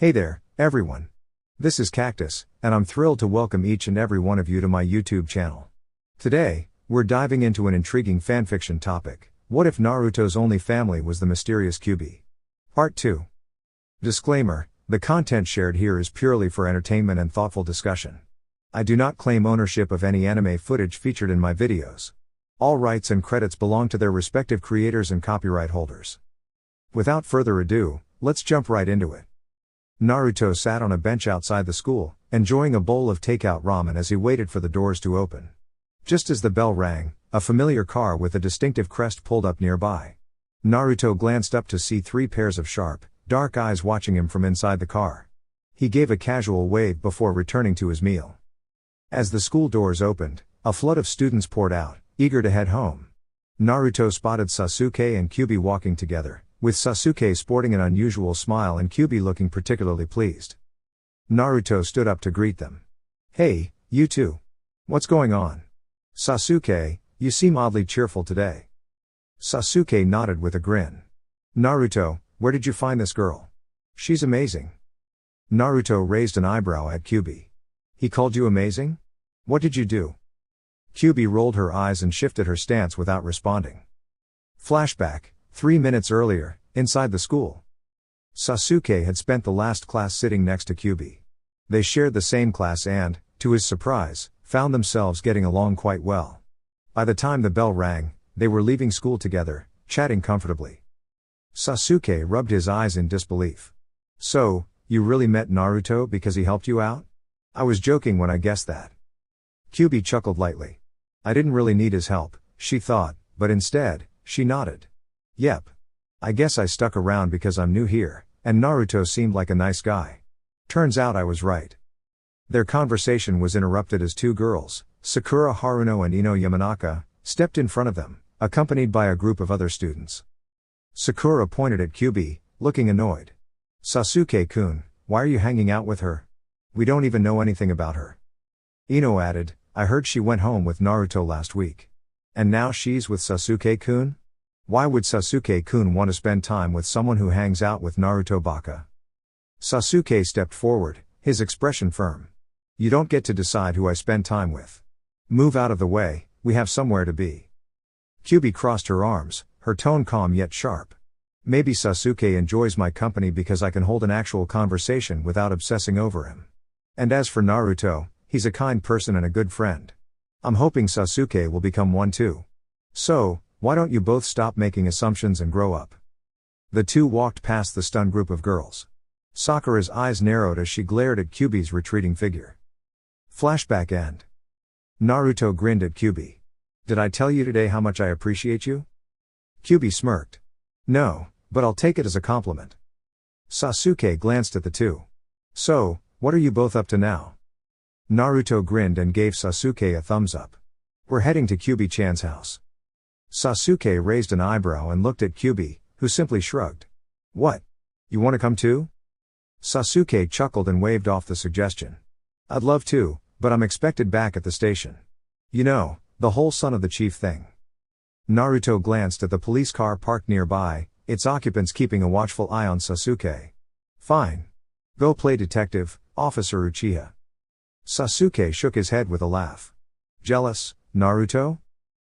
Hey there, everyone. This is Cactus, and I'm thrilled to welcome each and every one of you to my YouTube channel. Today, we're diving into an intriguing fanfiction topic: what if Naruto's only family was the mysterious Kyuubi? Part 2. Disclaimer: the content shared here is purely for entertainment and thoughtful discussion. I do not claim ownership of any anime footage featured in my videos. All rights and credits belong to their respective creators and copyright holders. Without further ado, let's jump right into it. Naruto sat on a bench outside the school, enjoying a bowl of takeout ramen as he waited for the doors to open. Just as the bell rang, a familiar car with a distinctive crest pulled up nearby. Naruto glanced up to see 3 pairs of sharp, dark eyes watching him from inside the car. He gave a casual wave before returning to his meal. As the school doors opened, a flood of students poured out, eager to head home. Naruto spotted Sasuke and Kyuubi walking together, with Sasuke sporting an unusual smile and Kyuubi looking particularly pleased. Naruto stood up to greet them. "Hey, you two. What's going on? Sasuke, you seem oddly cheerful today." Sasuke nodded with a grin. "Naruto, where did you find this girl? She's amazing." Naruto raised an eyebrow at Kyuubi. "He called you amazing? What did you do?" Kyuubi rolled her eyes and shifted her stance without responding. Flashback: 3 minutes earlier, inside the school. Sasuke had spent the last class sitting next to Kyuubi. They shared the same class and, to his surprise, found themselves getting along quite well. By the time the bell rang, they were leaving school together, chatting comfortably. Sasuke rubbed his eyes in disbelief. "So, you really met Naruto because he helped you out? I was joking when I guessed that." Kyuubi chuckled lightly. "I didn't really need his help," she thought, but instead, she nodded. "Yep. I guess I stuck around because I'm new here, and Naruto seemed like a nice guy. Turns out I was right." Their conversation was interrupted as 2 girls, Sakura Haruno and Ino Yamanaka, stepped in front of them, accompanied by a group of other students. Sakura pointed at Kyuubi, looking annoyed. "Sasuke-kun, why are you hanging out with her? We don't even know anything about her." Ino added, "I heard she went home with Naruto last week. And now she's with Sasuke-kun? Why would Sasuke-kun want to spend time with someone who hangs out with Naruto baka?" Sasuke stepped forward, his expression firm. "You don't get to decide who I spend time with. Move out of the way, we have somewhere to be." Kyuubi crossed her arms, her tone calm yet sharp. "Maybe Sasuke enjoys my company because I can hold an actual conversation without obsessing over him. And as for Naruto, he's a kind person and a good friend. I'm hoping Sasuke will become one too. So, why don't you both stop making assumptions and grow up?" The two walked past the stunned group of girls. Sakura's eyes narrowed as she glared at Kyuubi's retreating figure. Flashback end. Naruto grinned at Kyuubi. "Did I tell you today how much I appreciate you?" Kyuubi smirked. "No, but I'll take it as a compliment." Sasuke glanced at the two. "So, what are you both up to now?" Naruto grinned and gave Sasuke a thumbs up. "We're heading to Kyuubi-chan's house." Sasuke raised an eyebrow and looked at Kyuubi, who simply shrugged. "What? You want to come too?" Sasuke chuckled and waved off the suggestion. "I'd love to, but I'm expected back at the station. You know, the whole son of the chief thing." Naruto glanced at the police car parked nearby, its occupants keeping a watchful eye on Sasuke. "Fine. Go play detective, Officer Uchiha." Sasuke shook his head with a laugh. "Jealous, Naruto?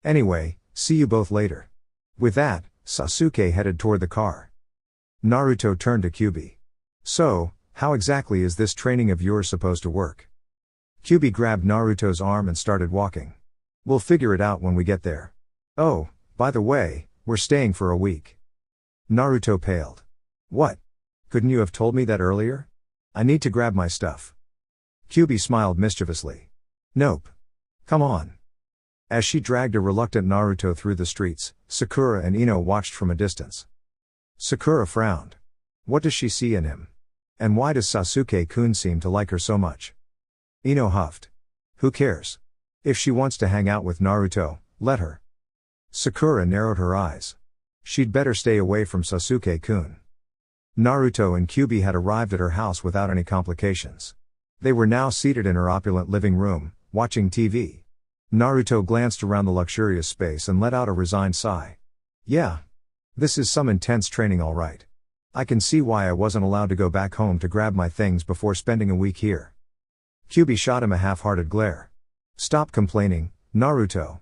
Anyway, see you both later." With that, Sasuke headed toward the car. Naruto turned to Kyuubi. "So, how exactly is this training of yours supposed to work?" Kyuubi grabbed Naruto's arm and started walking. "We'll figure it out when we get there. Oh, by the way, we're staying for a week." Naruto paled. "What? Couldn't you have told me that earlier? I need to grab my stuff." Kyuubi smiled mischievously. "Nope. Come on." As she dragged a reluctant Naruto through the streets, Sakura and Ino watched from a distance. Sakura frowned. What does she see in him? And why does Sasuke-kun seem to like her so much? Ino huffed. "Who cares? If she wants to hang out with Naruto, let her." Sakura narrowed her eyes. "She'd better stay away from Sasuke-kun." Naruto and Kyuubi had arrived at her house without any complications. They were now seated in her opulent living room, watching TV. Naruto glanced around the luxurious space and let out a resigned sigh. "Yeah. This is some intense training all right. I can see why I wasn't allowed to go back home to grab my things before spending a week here. Kyuubi shot him a half-hearted glare. Stop complaining, Naruto.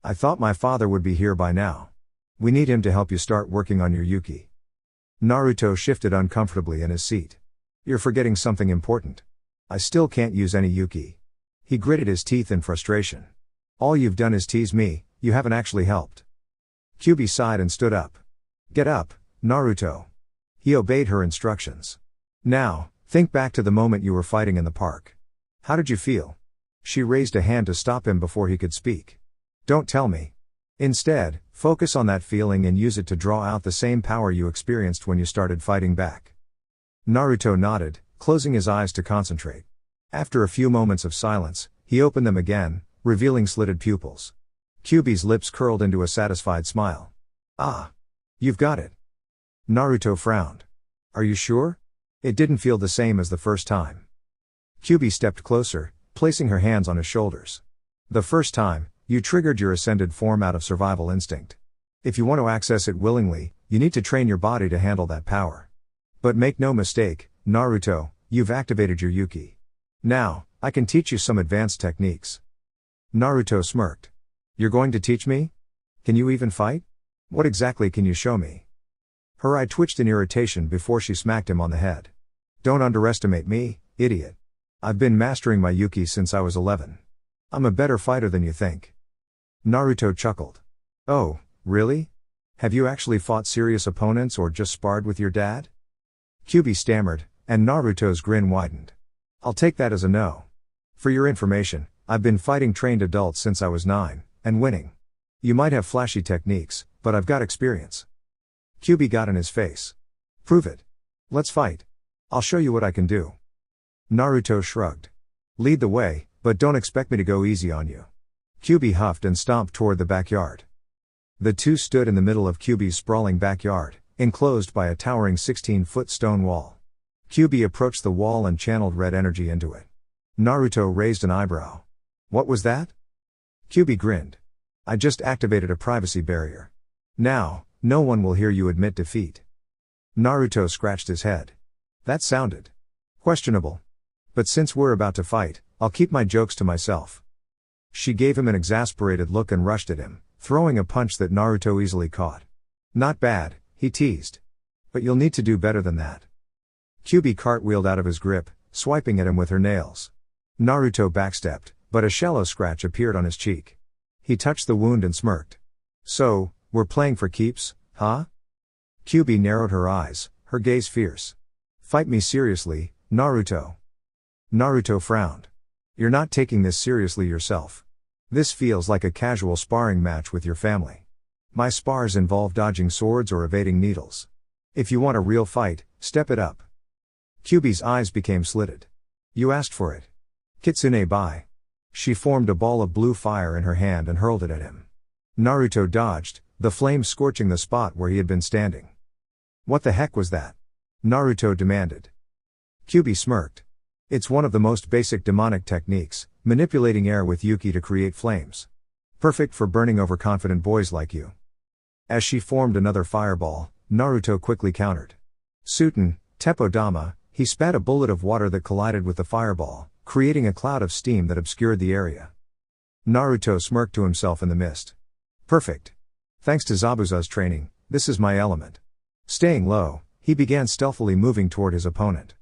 I thought my father would be here by now. We need him to help you start working on your Yuki. Naruto shifted uncomfortably in his seat. You're forgetting something important. I still can't use any Yuki. He gritted his teeth in frustration. All you've done is tease me, you haven't actually helped. Kyuubi sighed and stood up. Get up, Naruto. He obeyed her instructions. Now, think back to the moment you were fighting in the park. How did you feel? She raised a hand to stop him before he could speak. Don't tell me. Instead, focus on that feeling and use it to draw out the same power you experienced when you started fighting back. Naruto nodded, closing his eyes to concentrate. After a few moments of silence, he opened them again, revealing slitted pupils. Kyuubi's lips curled into a satisfied smile. Ah. You've got it. Naruto frowned. Are you sure? It didn't feel the same as the first time. Kyuubi stepped closer, placing her hands on his shoulders. The first time, you triggered your ascended form out of survival instinct. If you want to access it willingly, you need to train your body to handle that power. But make no mistake, Naruto, you've activated your Yuki. Now, I can teach you some advanced techniques. Naruto smirked. You're going to teach me? Can you even fight? What exactly can you show me? Her eye twitched in irritation before she smacked him on the head. Don't underestimate me, idiot. I've been mastering my Yuki since I was 11. I'm a better fighter than you think. Naruto chuckled. Oh, really? Have you actually fought serious opponents or just sparred with your dad? Kyuubi stammered, and Naruto's grin widened. I'll take that as a no. For your information, I've been fighting trained adults since I was 9, and winning. You might have flashy techniques, but I've got experience. Kyuubi got in his face. Prove it. Let's fight. I'll show you what I can do. Naruto shrugged. Lead the way, but don't expect me to go easy on you. Kyuubi huffed and stomped toward the backyard. The two stood in the middle of Kyuubi's sprawling backyard, enclosed by a towering 16-foot stone wall. Kyuubi approached the wall and channeled red energy into it. Naruto raised an eyebrow. What was that? Kyuubi grinned. I just activated a privacy barrier. Now, no one will hear you admit defeat. Naruto scratched his head. That sounded questionable. But since we're about to fight, I'll keep my jokes to myself. She gave him an exasperated look and rushed at him, throwing a punch that Naruto easily caught. Not bad, he teased. But you'll need to do better than that. Kyuubi cartwheeled out of his grip, swiping at him with her nails. Naruto backstepped, but a shallow scratch appeared on his cheek. He touched the wound and smirked. So, we're playing for keeps, huh? Kyuubi narrowed her eyes, her gaze fierce. Fight me seriously, Naruto. Naruto frowned. You're not taking this seriously yourself. This feels like a casual sparring match with your family. My spars involve dodging swords or evading needles. If you want a real fight, step it up. Kyuubi's eyes became slitted. You asked for it. Kitsune bai. She formed a ball of blue fire in her hand and hurled it at him. Naruto dodged, the flames scorching the spot where he had been standing. What the heck was that? Naruto demanded. Kyuubi smirked. It's one of the most basic demonic techniques, manipulating air with Yuki to create flames. Perfect for burning overconfident boys like you. As she formed another fireball, Naruto quickly countered. Suten, Teppodama, he spat a bullet of water that collided with the fireball, creating a cloud of steam that obscured the area. Naruto smirked to himself in the mist. Perfect. Thanks to Zabuza's training, this is my element. Staying low, he began stealthily moving toward his opponent.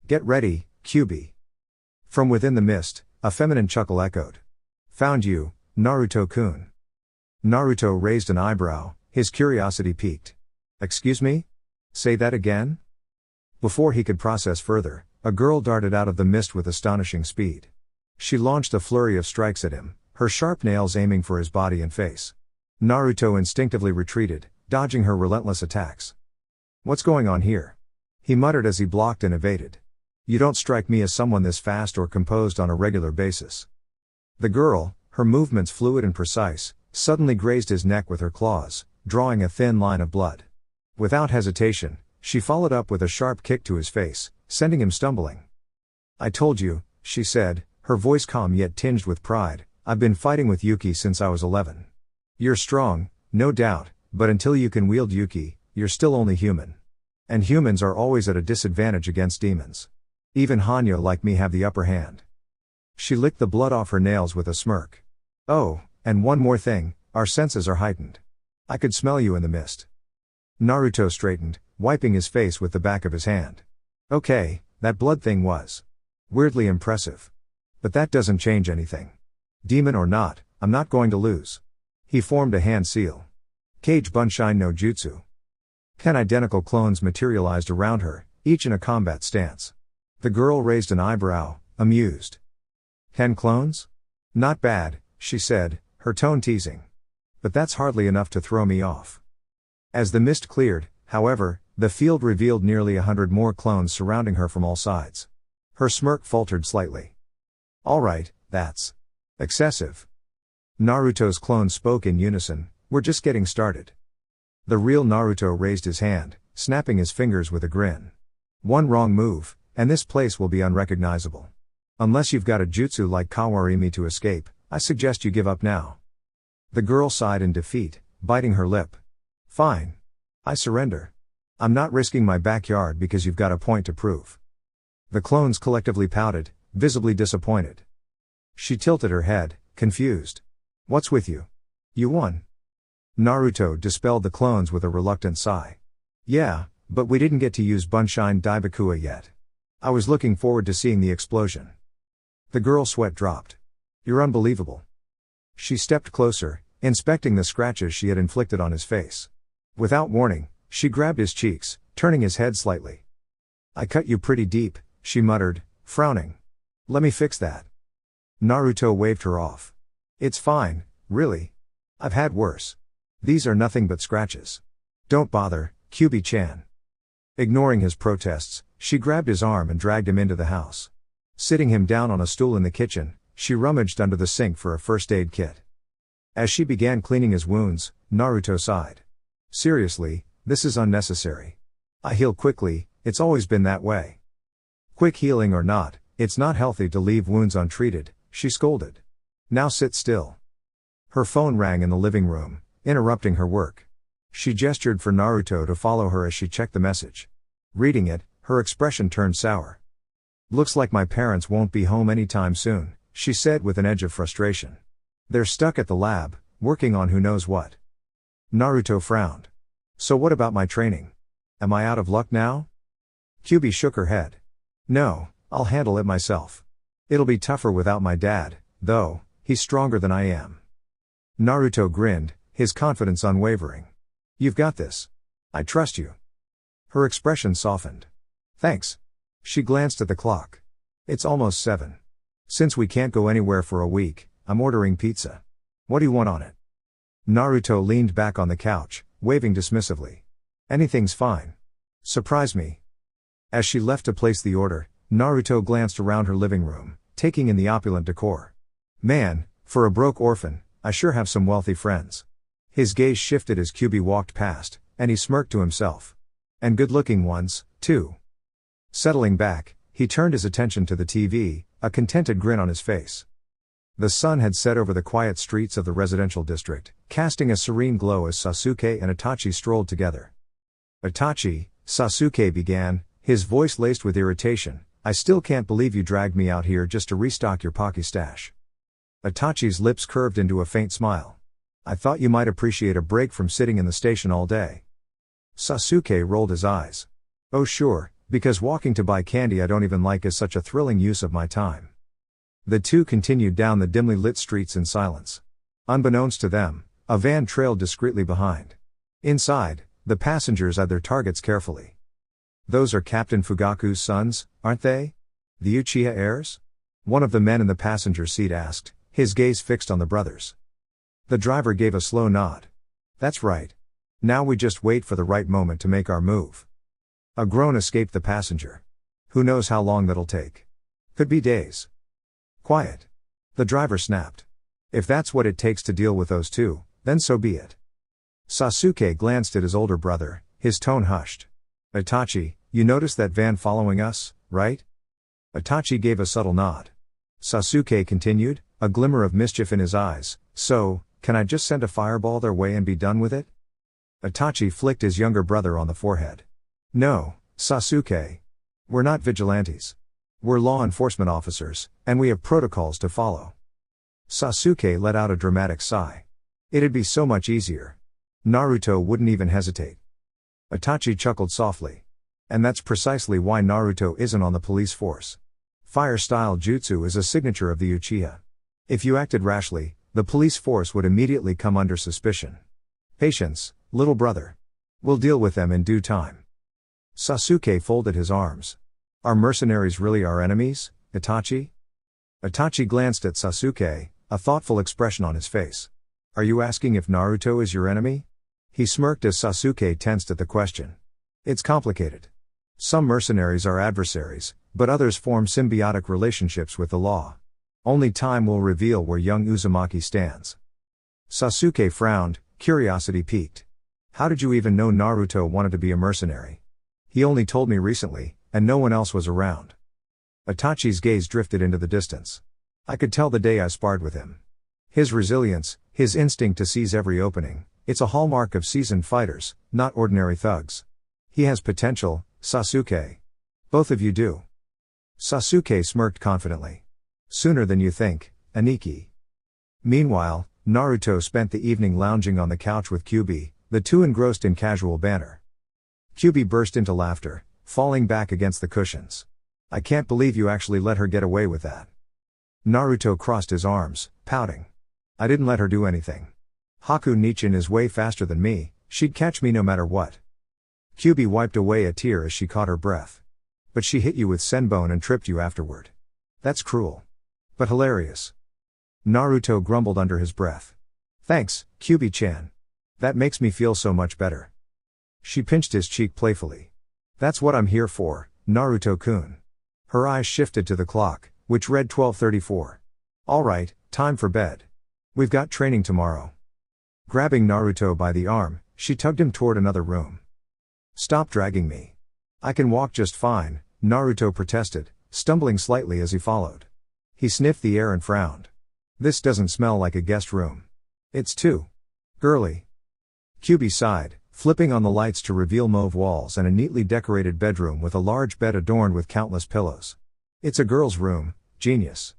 Get ready, Kyuubi. From within the mist, a feminine chuckle echoed. Found you, Naruto-kun. Naruto raised an eyebrow, his curiosity piqued. Excuse me? Say that again? Before he could process further, a girl darted out of the mist with astonishing speed. She launched a flurry of strikes at him, her sharp nails aiming for his body and face. Naruto instinctively retreated, dodging her relentless attacks. What's going on here? He muttered as he blocked and evaded. You don't strike me as someone this fast or composed on a regular basis. The girl, her movements fluid and precise, suddenly grazed his neck with her claws, drawing a thin line of blood. Without hesitation, she followed up with a sharp kick to his face, sending him stumbling. I told you, she said, her voice calm yet tinged with pride, I've been fighting with Yuki since I was 11. You're strong, no doubt, but until you can wield Yuki, you're still only human. And humans are always at a disadvantage against demons. Even Hanyo like me have the upper hand. She licked the blood off her nails with a smirk. Oh, and one more thing, our senses are heightened. I could smell you in the mist. Naruto straightened, wiping his face with the back of his hand. Okay, that blood thing was weirdly impressive. But that doesn't change anything. Demon or not, I'm not going to lose. He formed a hand seal. Kage Bunshin no Jutsu. 10 identical clones materialized around her, each in a combat stance. The girl raised an eyebrow, amused. 10 clones? Not bad, she said, her tone teasing. But that's hardly enough to throw me off. As the mist cleared, however, the field revealed nearly 100 more clones surrounding her from all sides. Her smirk faltered slightly. Alright, that's excessive. Naruto's clones spoke in unison, we're just getting started. The real Naruto raised his hand, snapping his fingers with a grin. One wrong move, and this place will be unrecognizable. Unless you've got a jutsu like Kawarimi to escape, I suggest you give up now. The girl sighed in defeat, biting her lip. Fine. I surrender. I'm not risking my backyard because you've got a point to prove. The clones collectively pouted, visibly disappointed. She tilted her head, confused. What's with you? You won. Naruto dispelled the clones with a reluctant sigh. Yeah, but we didn't get to use Bunshin Daibakuya yet. I was looking forward to seeing the explosion. The girl's sweat dropped. You're unbelievable. She stepped closer, inspecting the scratches she had inflicted on his face. Without warning, she grabbed his cheeks, turning his head slightly. I cut you pretty deep, she muttered, frowning. Let me fix that. Naruto waved her off. It's fine, really. I've had worse. These are nothing but scratches. Don't bother, Kyuubi-chan. Ignoring his protests, she grabbed his arm and dragged him into the house. Sitting him down on a stool in the kitchen, she rummaged under the sink for a first aid kit. As she began cleaning his wounds, Naruto sighed. Seriously, this is unnecessary. I heal quickly, it's always been that way. Quick healing or not, it's not healthy to leave wounds untreated, she scolded. Now sit still. Her phone rang in the living room, interrupting her work. She gestured for Naruto to follow her as she checked the message. Reading it, her expression turned sour. Looks like my parents won't be home anytime soon, she said with an edge of frustration. They're stuck at the lab, working on who knows what. Naruto frowned. So what about my training? Am I out of luck now? Kyuubi shook her head. No, I'll handle it myself. It'll be tougher without my dad, though, he's stronger than I am. Naruto grinned, his confidence unwavering. You've got this. I trust you. Her expression softened. Thanks. She glanced at the clock. It's almost 7. Since we can't go anywhere for a week, I'm ordering pizza. What do you want on it? Naruto leaned back on the couch, waving dismissively. Anything's fine. Surprise me. As she left to place the order, Naruto glanced around her living room, taking in the opulent decor. Man, for a broke orphan, I sure have some wealthy friends. His gaze shifted as Kyuubi walked past, and he smirked to himself. And good-looking ones, too. Settling back, he turned his attention to the TV, a contented grin on his face. The sun had set over the quiet streets of the residential district, casting a serene glow as Sasuke and Itachi strolled together. Itachi, Sasuke began, his voice laced with irritation, I still can't believe you dragged me out here just to restock your Pocky stash. Itachi's lips curved into a faint smile. I thought you might appreciate a break from sitting in the station all day. Sasuke rolled his eyes. Oh sure, because walking to buy candy I don't even like is such a thrilling use of my time. The two continued down the dimly lit streets in silence. Unbeknownst to them, a van trailed discreetly behind. Inside, the passengers eyed their targets carefully. Those are Captain Fugaku's sons, aren't they? The Uchiha heirs? One of the men in the passenger seat asked, his gaze fixed on the brothers. The driver gave a slow nod. That's right. Now we just wait for the right moment to make our move. A groan escaped the passenger. Who knows how long that'll take? Could be days. Quiet. The driver snapped. If that's what it takes to deal with those two, then so be it. Sasuke glanced at his older brother, his tone hushed. Itachi, you noticed that van following us, right? Itachi gave a subtle nod. Sasuke continued, a glimmer of mischief in his eyes, so, can I just send a fireball their way and be done with it? Itachi flicked his younger brother on the forehead. No, Sasuke. We're not vigilantes. We're law enforcement officers, and we have protocols to follow. Sasuke let out a dramatic sigh. It'd be so much easier. Naruto wouldn't even hesitate. Itachi chuckled softly. And that's precisely why Naruto isn't on the police force. Fire-style jutsu is a signature of the Uchiha. If you acted rashly, the police force would immediately come under suspicion. Patience, little brother. We'll deal with them in due time. Sasuke folded his arms. Are mercenaries really our enemies, Itachi? Itachi glanced at Sasuke, a thoughtful expression on his face. Are you asking if Naruto is your enemy? He smirked as Sasuke tensed at the question. It's complicated. Some mercenaries are adversaries, but others form symbiotic relationships with the law. Only time will reveal where young Uzumaki stands. Sasuke frowned, curiosity piqued. How did you even know Naruto wanted to be a mercenary? He only told me recently, and no one else was around. Itachi's gaze drifted into the distance. I could tell the day I sparred with him. His resilience, his instinct to seize every opening, it's a hallmark of seasoned fighters, not ordinary thugs. He has potential, Sasuke. Both of you do. Sasuke smirked confidently. Sooner than you think, Aniki. Meanwhile, Naruto spent the evening lounging on the couch with Kyuubi, the two engrossed in casual banter. Kyuubi burst into laughter, falling back against the cushions. I can't believe you actually let her get away with that. Naruto crossed his arms, pouting. I didn't let her do anything. Haku Nichin is way faster than me, she'd catch me no matter what. Kyuubi wiped away a tear as she caught her breath. But she hit you with senbon and tripped you afterward. That's cruel. But hilarious. Naruto grumbled under his breath. Thanks, Kyuubi-chan. That makes me feel so much better. She pinched his cheek playfully. That's what I'm here for, Naruto-kun. Her eyes shifted to the clock, which read 12:34. All right, time for bed. We've got training tomorrow. Grabbing Naruto by the arm, she tugged him toward another room. Stop dragging me. I can walk just fine, Naruto protested, stumbling slightly as he followed. He sniffed the air and frowned. This doesn't smell like a guest room. It's too girly. Kyuubi sighed, flipping on the lights to reveal mauve walls and a neatly decorated bedroom with a large bed adorned with countless pillows. It's a girl's room, genius.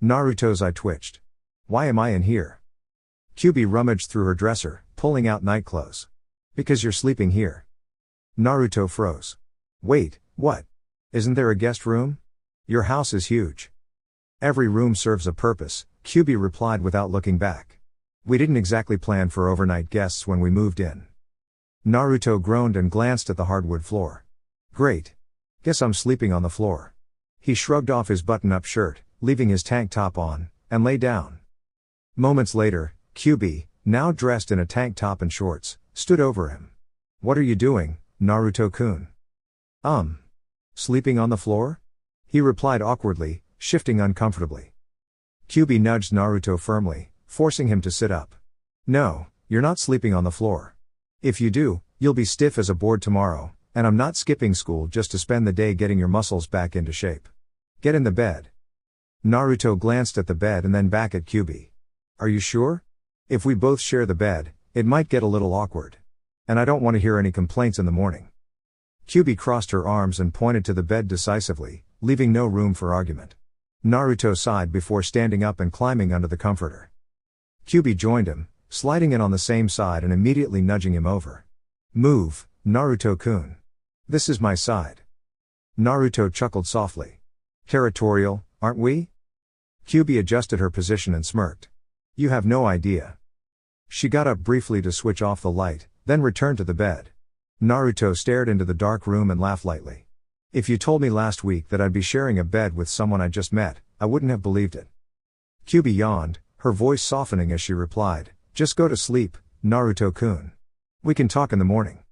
Naruto's eye twitched. Why am I in here? Kyuubi rummaged through her dresser, pulling out nightclothes. Because you're sleeping here. Naruto froze. Wait, what? Isn't there a guest room? Your house is huge. Every room serves a purpose, Kyuubi replied without looking back. We didn't exactly plan for overnight guests when we moved in. Naruto groaned and glanced at the hardwood floor. Great. Guess I'm sleeping on the floor. He shrugged off his button-up shirt, leaving his tank top on, and lay down. Moments later, Kyuubi, now dressed in a tank top and shorts, stood over him. What are you doing, Naruto-kun? Sleeping on the floor? He replied awkwardly, shifting uncomfortably. Kyuubi nudged Naruto firmly, forcing him to sit up. No, you're not sleeping on the floor. If you do, you'll be stiff as a board tomorrow, and I'm not skipping school just to spend the day getting your muscles back into shape. Get in the bed. Naruto glanced at the bed and then back at Kyuubi. Are you sure? If we both share the bed, it might get a little awkward. And I don't want to hear any complaints in the morning. Kyuubi crossed her arms and pointed to the bed decisively, leaving no room for argument. Naruto sighed before standing up and climbing under the comforter. Kyuubi joined him, sliding in on the same side and immediately nudging him over. Move, Naruto-kun. This is my side. Naruto chuckled softly. Territorial, aren't we? Kyuubi adjusted her position and smirked. You have no idea. She got up briefly to switch off the light, then returned to the bed. Naruto stared into the dark room and laughed lightly. If you told me last week that I'd be sharing a bed with someone I just met, I wouldn't have believed it. Kyuubi yawned, her voice softening as she replied, just go to sleep, Naruto-kun. We can talk in the morning.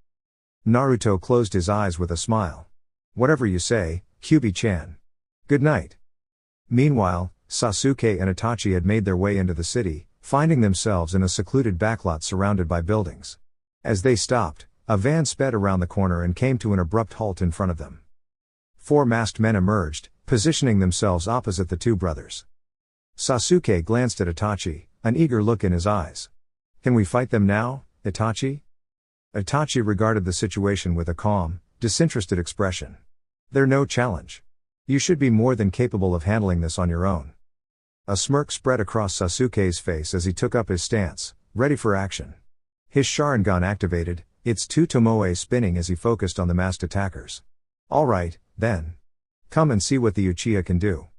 Naruto closed his eyes with a smile. Whatever you say, Kyuubi-chan. Good night. Meanwhile, Sasuke and Itachi had made their way into the city, finding themselves in a secluded backlot surrounded by buildings. As they stopped, a van sped around the corner and came to an abrupt halt in front of them. 4 masked men emerged, positioning themselves opposite the two brothers. Sasuke glanced at Itachi, an eager look in his eyes. Can we fight them now, Itachi? Itachi regarded the situation with a calm, disinterested expression. They're no challenge. You should be more than capable of handling this on your own. A smirk spread across Sasuke's face as he took up his stance, ready for action. His Sharingan activated, its two tomoe spinning as he focused on the masked attackers. Alright, then. Come and see what the Uchiha can do.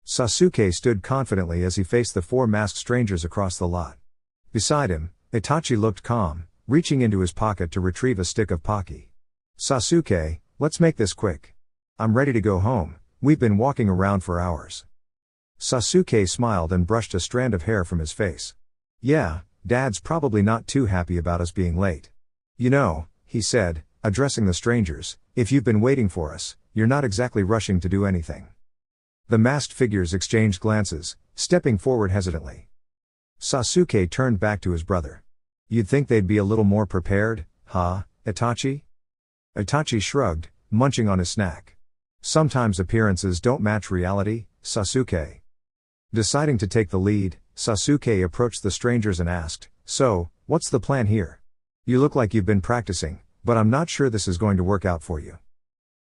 Sasuke stood confidently as he faced the four masked strangers across the lot. Beside him, Itachi looked calm, reaching into his pocket to retrieve a stick of Pocky. Sasuke, let's make this quick. I'm ready to go home, we've been walking around for hours. Sasuke smiled and brushed a strand of hair from his face. Yeah, Dad's probably not too happy about us being late. You know, he said, addressing the strangers, if you've been waiting for us, you're not exactly rushing to do anything. The masked figures exchanged glances, stepping forward hesitantly. Sasuke turned back to his brother. You'd think they'd be a little more prepared, huh, Itachi? Itachi shrugged, munching on his snack. Sometimes appearances don't match reality, Sasuke. Deciding to take the lead, Sasuke approached the strangers and asked, so, what's the plan here? You look like you've been practicing, but I'm not sure this is going to work out for you.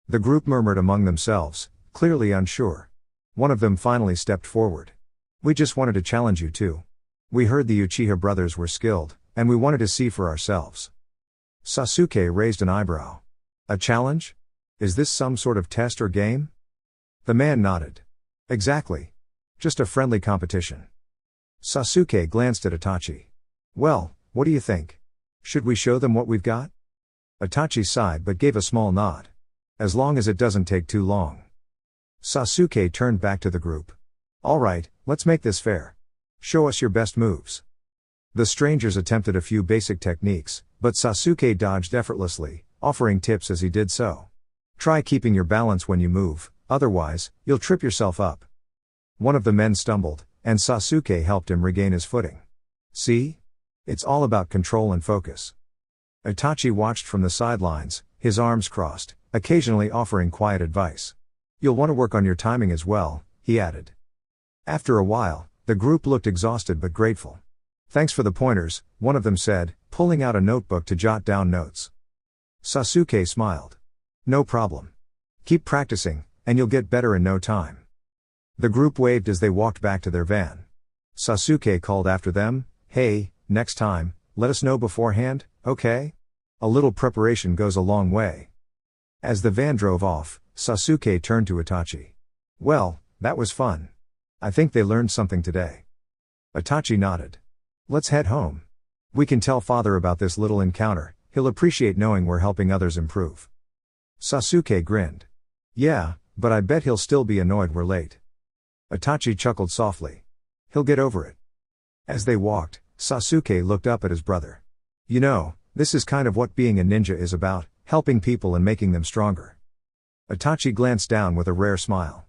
The group murmured among themselves, clearly unsure. One of them finally stepped forward. We just wanted to challenge you too. We heard the Uchiha brothers were skilled, and we wanted to see for ourselves. Sasuke raised an eyebrow. A challenge? Is this some sort of test or game? The man nodded. Exactly. Just a friendly competition. Sasuke glanced at Itachi. Well, what do you think? Should we show them what we've got? Itachi sighed but gave a small nod. As long as it doesn't take too long. Sasuke turned back to the group. Alright, let's make this fair. Show us your best moves. The strangers attempted a few basic techniques, but Sasuke dodged effortlessly, offering tips as he did so. Try keeping your balance when you move, otherwise, you'll trip yourself up. One of the men stumbled, and Sasuke helped him regain his footing. See? It's all about control and focus. Itachi watched from the sidelines, his arms crossed, occasionally offering quiet advice. You'll want to work on your timing as well, he added. After a while, the group looked exhausted but grateful. Thanks for the pointers, one of them said, pulling out a notebook to jot down notes. Sasuke smiled. No problem. Keep practicing, and you'll get better in no time. The group waved as they walked back to their van. Sasuke called after them, hey, next time, let us know beforehand, okay? A little preparation goes a long way. As the van drove off, Sasuke turned to Itachi. Well, that was fun. I think they learned something today. Itachi nodded. Let's head home. We can tell father about this little encounter, he'll appreciate knowing we're helping others improve. Sasuke grinned. Yeah, but I bet he'll still be annoyed we're late. Itachi chuckled softly. He'll get over it. As they walked, Sasuke looked up at his brother. You know, this is kind of what being a ninja is about, helping people and making them stronger. Itachi glanced down with a rare smile.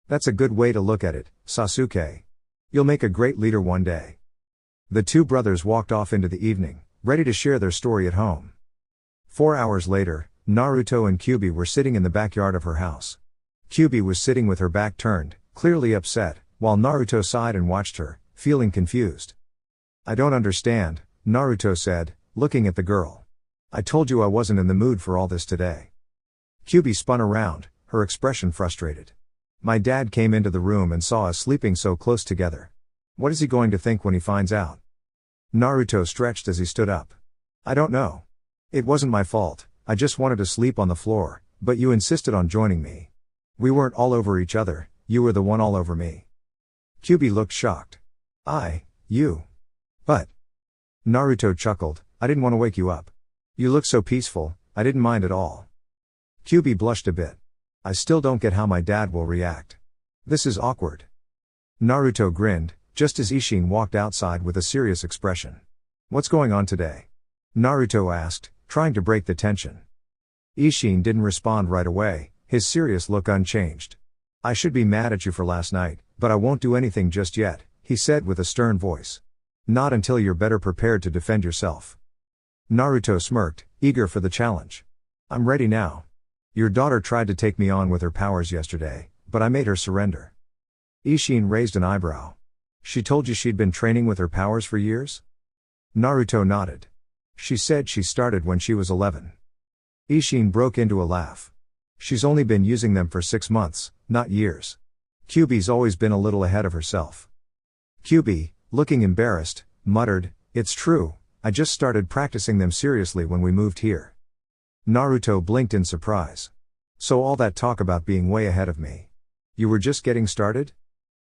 That's a good way to look at it, Sasuke. You'll make a great leader one day. The two brothers walked off into the evening, ready to share their story at home. 4 hours later, Naruto and Kyuubi were sitting in the backyard of her house. Kyuubi was sitting with her back turned, clearly upset, while Naruto sighed and watched her, feeling confused. I don't understand, Naruto said, looking at the girl. I told you I wasn't in the mood for all this today. Kyuubi spun around, her expression frustrated. My dad came into the room and saw us sleeping so close together. What is he going to think when he finds out? Naruto stretched as he stood up. I don't know. It wasn't my fault, I just wanted to sleep on the floor, but you insisted on joining me. We weren't all over each other, you were the one all over me. Kyuubi looked shocked. You. But. Naruto chuckled, I didn't want to wake you up. You look so peaceful, I didn't mind at all. Kyuubi blushed a bit. I still don't get how my dad will react. This is awkward. Naruto grinned, just as Isshin walked outside with a serious expression. What's going on today? Naruto asked, trying to break the tension. Isshin didn't respond right away, his serious look unchanged. I should be mad at you for last night, but I won't do anything just yet, he said with a stern voice. Not until you're better prepared to defend yourself. Naruto smirked, eager for the challenge. I'm ready now. Your daughter tried to take me on with her powers yesterday, but I made her surrender. Isshin raised an eyebrow. She told you she'd been training with her powers for years? Naruto nodded. She said she started when she was 11. Ishin broke into a laugh. She's only been using them for 6 months, not years. Kyuubi's always been a little ahead of herself. Kyuubi, looking embarrassed, muttered, "It's true, I just started practicing them seriously when we moved here." Naruto blinked in surprise. "So all that talk about being way ahead of me. You were just getting started?"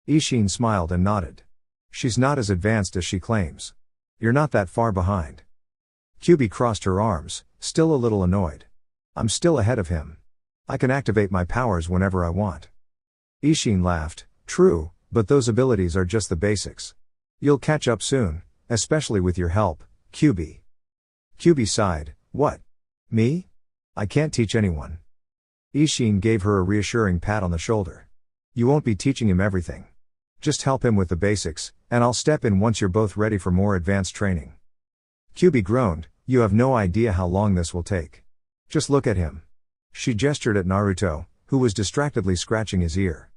Ishin smiled and nodded. "She's not as advanced as she claims. You're not that far behind." Kyuubi crossed her arms, still a little annoyed. "I'm still ahead of him. I can activate my powers whenever I want." Ishin laughed. "True, but those abilities are just the basics. You'll catch up soon, especially with your help, Kyuubi." Kyuubi sighed. "What? Me? I can't teach anyone." Ishin gave her a reassuring pat on the shoulder. "You won't be teaching him everything. Just help him with the basics, and I'll step in once you're both ready for more advanced training." Kyuubi groaned. "You have no idea how long this will take. Just look at him." She gestured at Naruto, who was distractedly scratching his ear.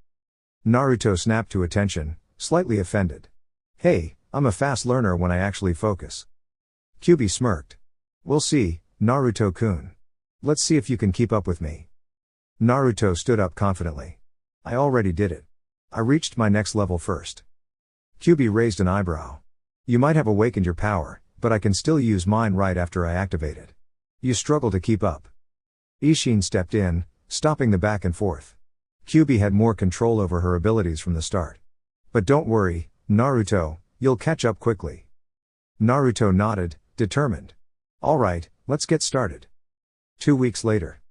Naruto snapped to attention, slightly offended. "Hey, I'm a fast learner when I actually focus." Kyuubi smirked. "We'll see, Naruto-kun. Let's see if you can keep up with me." Naruto stood up confidently. "I already did it. I reached my next level first." Kyuubi raised an eyebrow. "You might have awakened your power, but I can still use mine right after I activate it. You struggle to keep up." Ishin stepped in, stopping the back and forth. Kyuubi had more control over her abilities from the start. "But don't worry, Naruto, you'll catch up quickly." Naruto nodded, determined. "Alright, let's get started." 2 weeks later.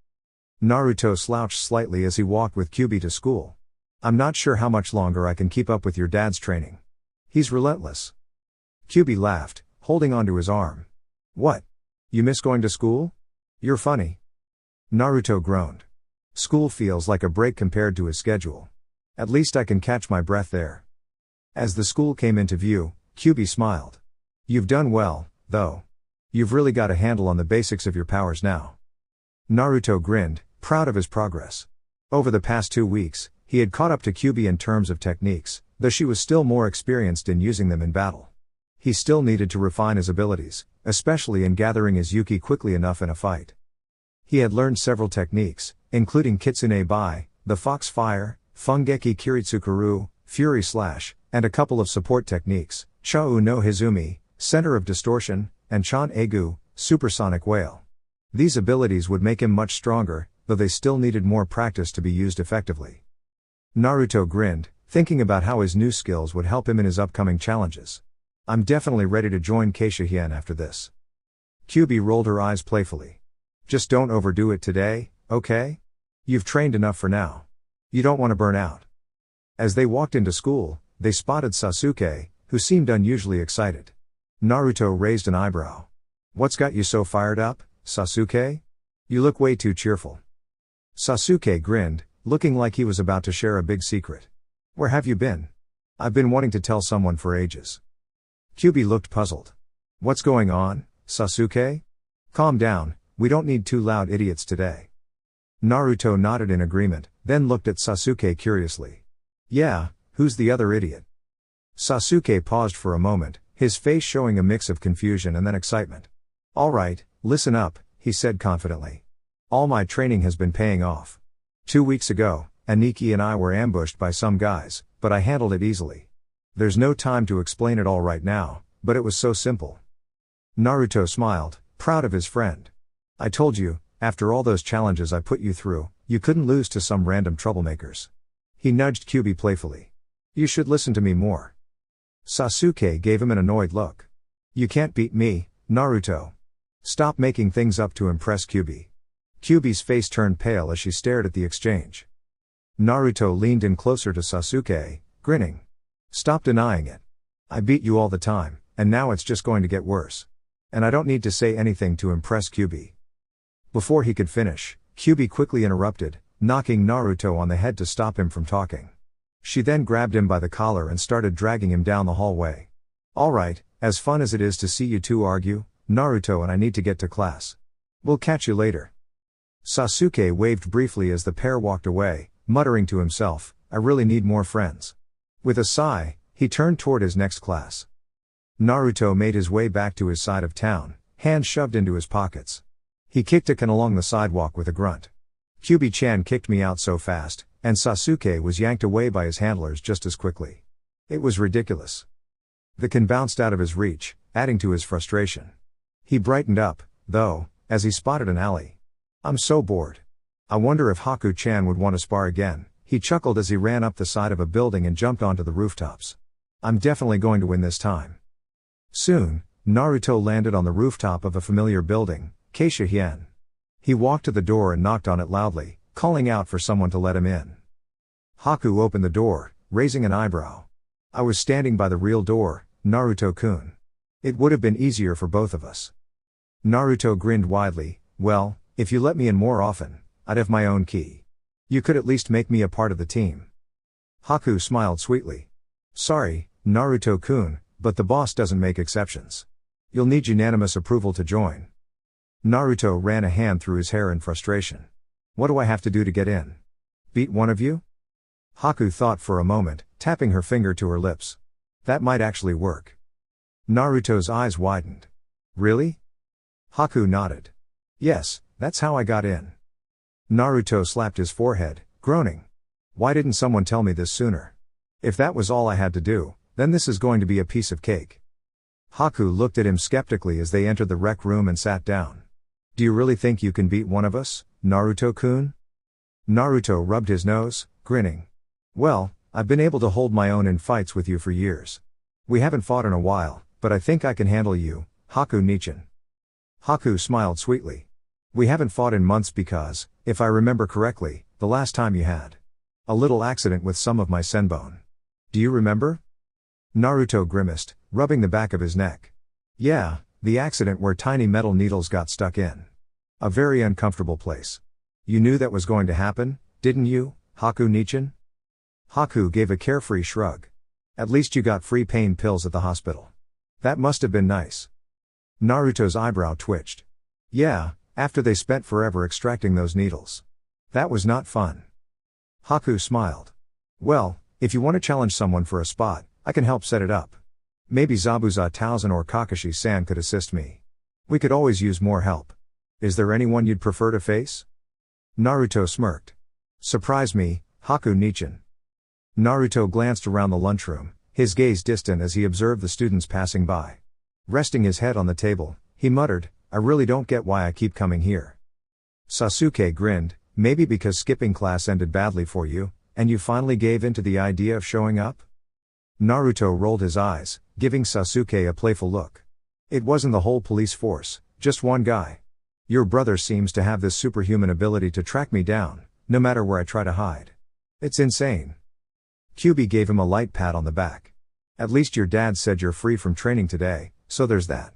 Naruto slouched slightly as he walked with Kyuubi to school. "I'm not sure how much longer I can keep up with your dad's training. He's relentless." Kyuubi laughed, holding onto his arm. "What? You miss going to school? You're funny." Naruto groaned. "School feels like a break compared to his schedule. At least I can catch my breath there." As the school came into view, Kyuubi smiled. "You've done well, though. You've really got a handle on the basics of your powers now." Naruto grinned, proud of his progress. Over the past 2 weeks, he had caught up to Kyuubi in terms of techniques, though she was still more experienced in using them in battle. He still needed to refine his abilities, especially in gathering his Yuki quickly enough in a fight. He had learned several techniques, including Kitsune Bai, the Fox Fire, Fungeki Kiritsukuru, Fury Slash, and a couple of support techniques, Chou no Hizumi, Center of Distortion, and Chan Egu, Supersonic Whale. These abilities would make him much stronger, though they still needed more practice to be used effectively. Naruto grinned, thinking about how his new skills would help him in his upcoming challenges. "I'm definitely ready to join Keishahien after this." Kyuubi rolled her eyes playfully. "Just don't overdo it today, okay? You've trained enough for now. You don't want to burn out." As they walked into school, they spotted Sasuke, who seemed unusually excited. Naruto raised an eyebrow. "What's got you so fired up, Sasuke? You look way too cheerful." Sasuke grinned, looking like he was about to share a big secret. "Where have you been? I've been wanting to tell someone for ages." Kyuubi looked puzzled. "What's going on, Sasuke? Calm down, we don't need 2 loud idiots today." Naruto nodded in agreement, then looked at Sasuke curiously. "Yeah, who's the other idiot?" Sasuke paused for a moment, his face showing a mix of confusion and then excitement. "Alright, listen up," he said confidently. "All my training has been paying off. 2 weeks ago, Aniki and I were ambushed by some guys, but I handled it easily. There's no time to explain it all right now, but it was so simple." Naruto smiled, proud of his friend. "I told you, after all those challenges I put you through, you couldn't lose to some random troublemakers." He nudged Kyuubi playfully. "You should listen to me more." Sasuke gave him an annoyed look. "You can't beat me, Naruto. Stop making things up to impress Kyuubi." Kyuubi's face turned pale as she stared at the exchange. Naruto leaned in closer to Sasuke, grinning. "Stop denying it. I beat you all the time, and now it's just going to get worse. And I don't need to say anything to impress Kyuubi." Before he could finish, Kyuubi quickly interrupted, knocking Naruto on the head to stop him from talking. She then grabbed him by the collar and started dragging him down the hallway. "Alright, as fun as it is to see you two argue, Naruto and I need to get to class. We'll catch you later." Sasuke waved briefly as the pair walked away, muttering to himself, "I really need more friends." With a sigh, he turned toward his next class. Naruto made his way back to his side of town, hands shoved into his pockets. He kicked Akan along the sidewalk with a grunt. Kyuubi-chan kicked me out so fast, and Sasuke was yanked away by his handlers just as quickly. It was ridiculous. The Akan bounced out of his reach, adding to his frustration. He brightened up, though, as he spotted an alley. I'm so bored. I wonder if Haku-chan would want to spar again, he chuckled as he ran up the side of a building and jumped onto the rooftops. I'm definitely going to win this time. Soon, Naruto landed on the rooftop of a familiar building, Keisha Hien. He walked to the door and knocked on it loudly, calling out for someone to let him in. Haku opened the door, raising an eyebrow. I was standing by the real door, Naruto-kun. It would have been easier for both of us. Naruto grinned widely. Well, if you let me in more often, I'd have my own key. You could at least make me a part of the team. Haku smiled sweetly. Sorry, Naruto-kun, but the boss doesn't make exceptions. You'll need unanimous approval to join. Naruto ran a hand through his hair in frustration. What do I have to do to get in? Beat one of you? Haku thought for a moment, tapping her finger to her lips. That might actually work. Naruto's eyes widened. Really? Haku nodded. Yes, that's how I got in. Naruto slapped his forehead, groaning. Why didn't someone tell me this sooner? If that was all I had to do, then this is going to be a piece of cake. Haku looked at him skeptically as they entered the rec room and sat down. Do you really think you can beat one of us, Naruto-kun? Naruto rubbed his nose, grinning. Well, I've been able to hold my own in fights with you for years. We haven't fought in a while, but I think I can handle you, Haku-nichan. Haku smiled sweetly. We haven't fought in months because, if I remember correctly, the last time you had a little accident with some of my senbon. Do you remember? Naruto grimaced, rubbing the back of his neck. Yeah, the accident where tiny metal needles got stuck in. A very uncomfortable place. You knew that was going to happen, didn't you, Haku-nichan? Haku gave a carefree shrug. At least you got free pain pills at the hospital. That must have been nice. Naruto's eyebrow twitched. Yeah, after they spent forever extracting those needles. That was not fun. Haku smiled. Well, if you want to challenge someone for a spot, I can help set it up. Maybe Zabuza Towson or Kakashi-san could assist me. We could always use more help. Is there anyone you'd prefer to face? Naruto smirked. Surprise me, Haku-nichan. Naruto glanced around the lunchroom, his gaze distant as he observed the students passing by. Resting his head on the table, he muttered, I really don't get why I keep coming here. Sasuke grinned, maybe because skipping class ended badly for you, and you finally gave in to the idea of showing up? Naruto rolled his eyes, giving Sasuke a playful look. It wasn't the whole police force, just one guy. Your brother seems to have this superhuman ability to track me down, no matter where I try to hide. It's insane. Kyuubi gave him a light pat on the back. At least your dad said you're free from training today, so there's that.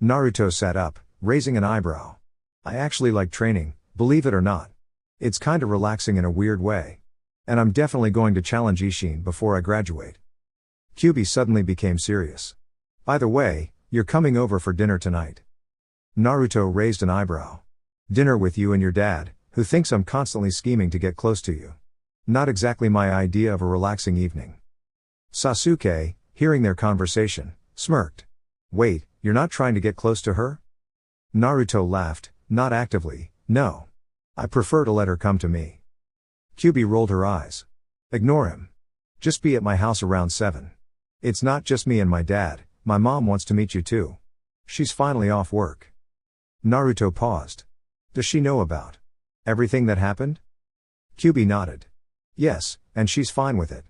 Naruto sat up, raising an eyebrow. I actually like training, believe it or not. It's kinda relaxing in a weird way. And I'm definitely going to challenge Isshin before I graduate. Kyuubi suddenly became serious. By the way, you're coming over for dinner tonight. Naruto raised an eyebrow. Dinner with you and your dad, who thinks I'm constantly scheming to get close to you. Not exactly my idea of a relaxing evening. Sasuke, hearing their conversation, smirked. Wait, you're not trying to get close to her? Naruto laughed, not actively, no. I prefer to let her come to me. Kyuubi rolled her eyes. Ignore him. Just be at my house around 7. It's not just me and my dad, my mom wants to meet you too. She's finally off work. Naruto paused. Does she know about everything that happened? Kyuubi nodded. Yes, and she's fine with it.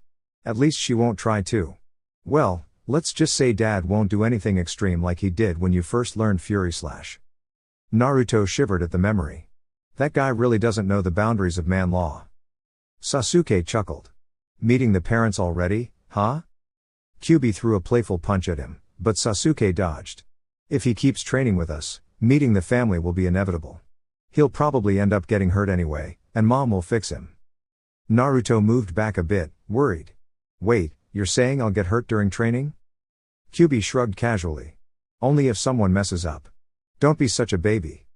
At least she won't try to. Well, let's just say dad won't do anything extreme like he did when you first learned Fury Slash. Naruto shivered at the memory. That guy really doesn't know the boundaries of man law. Sasuke chuckled. Meeting the parents already, huh? Kyuubi threw a playful punch at him, but Sasuke dodged. If he keeps training with us, meeting the family will be inevitable. He'll probably end up getting hurt anyway, and mom will fix him. Naruto moved back a bit, worried. Wait, you're saying I'll get hurt during training? Kyuubi shrugged casually. Only if someone messes up. Don't be such a baby.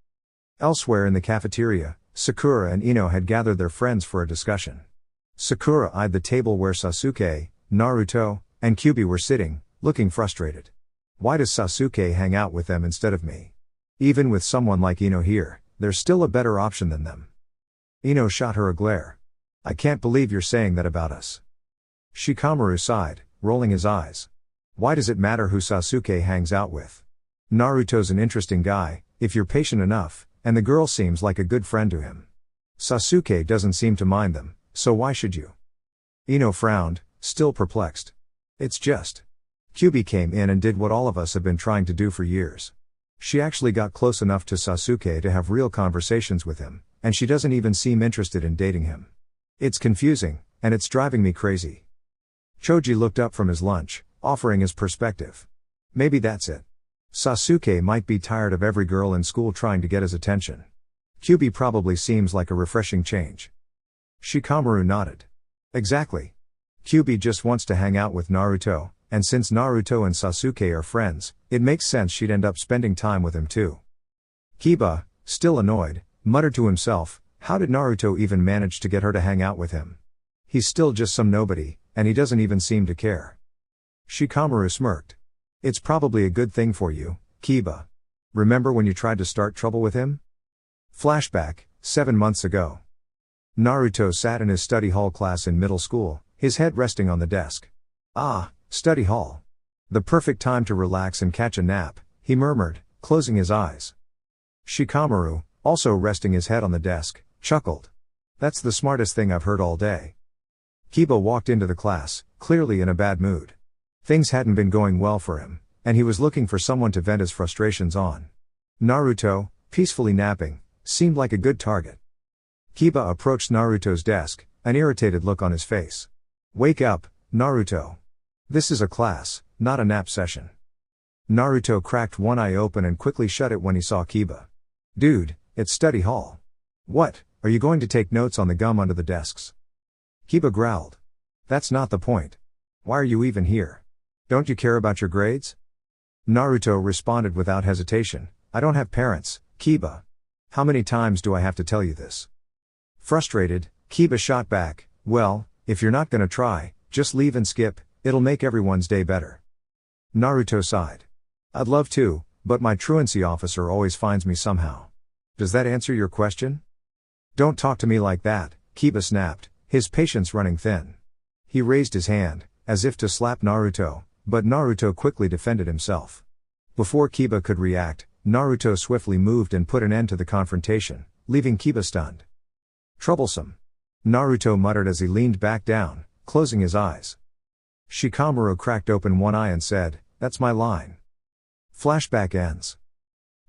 Elsewhere in the cafeteria, Sakura and Ino had gathered their friends for a discussion. Sakura eyed the table where Sasuke, Naruto, and Kyuubi were sitting, looking frustrated. Why does Sasuke hang out with them instead of me? Even with someone like Ino here, there's still a better option than them. Ino shot her a glare. I can't believe you're saying that about us. Shikamaru sighed, rolling his eyes. Why does it matter who Sasuke hangs out with? Naruto's an interesting guy, if you're patient enough, and the girl seems like a good friend to him. Sasuke doesn't seem to mind them, so why should you? Ino frowned, still perplexed. It's just. Kyuubi came in and did what all of us have been trying to do for years. She actually got close enough to Sasuke to have real conversations with him, and she doesn't even seem interested in dating him. It's confusing, and it's driving me crazy. Choji looked up from his lunch, offering his perspective. Maybe that's it. Sasuke might be tired of every girl in school trying to get his attention. Kyuubi probably seems like a refreshing change. Shikamaru nodded. Exactly. Kyuubi just wants to hang out with Naruto, and since Naruto and Sasuke are friends, it makes sense she'd end up spending time with him too. Kiba, still annoyed, muttered to himself, how did Naruto even manage to get her to hang out with him? He's still just some nobody, and he doesn't even seem to care. Shikamaru smirked. It's probably a good thing for you, Kiba. Remember when you tried to start trouble with him? Flashback, 7 months ago. Naruto sat in his study hall class in middle school, his head resting on the desk. Ah, study hall. The perfect time to relax and catch a nap, he murmured, closing his eyes. Shikamaru, also resting his head on the desk, chuckled. That's the smartest thing I've heard all day. Kiba walked into the class, clearly in a bad mood. Things hadn't been going well for him, and he was looking for someone to vent his frustrations on. Naruto, peacefully napping, seemed like a good target. Kiba approached Naruto's desk, an irritated look on his face. Wake up, Naruto. This is a class, not a nap session. Naruto cracked one eye open and quickly shut it when he saw Kiba. Dude, it's study hall. What, are you going to take notes on the gum under the desks? Kiba growled. That's not the point. Why are you even here? Don't you care about your grades? Naruto responded without hesitation. I don't have parents, Kiba. How many times do I have to tell you this? Frustrated, Kiba shot back, well, if you're not gonna try, just leave and skip, it'll make everyone's day better. Naruto sighed. I'd love to, but my truancy officer always finds me somehow. Does that answer your question? Don't talk to me like that, Kiba snapped, his patience running thin. He raised his hand, as if to slap Naruto, but Naruto quickly defended himself. Before Kiba could react, Naruto swiftly moved and put an end to the confrontation, leaving Kiba stunned. Troublesome. Naruto muttered as he leaned back down, closing his eyes. Shikamaru cracked open one eye and said, that's my line. Flashback ends.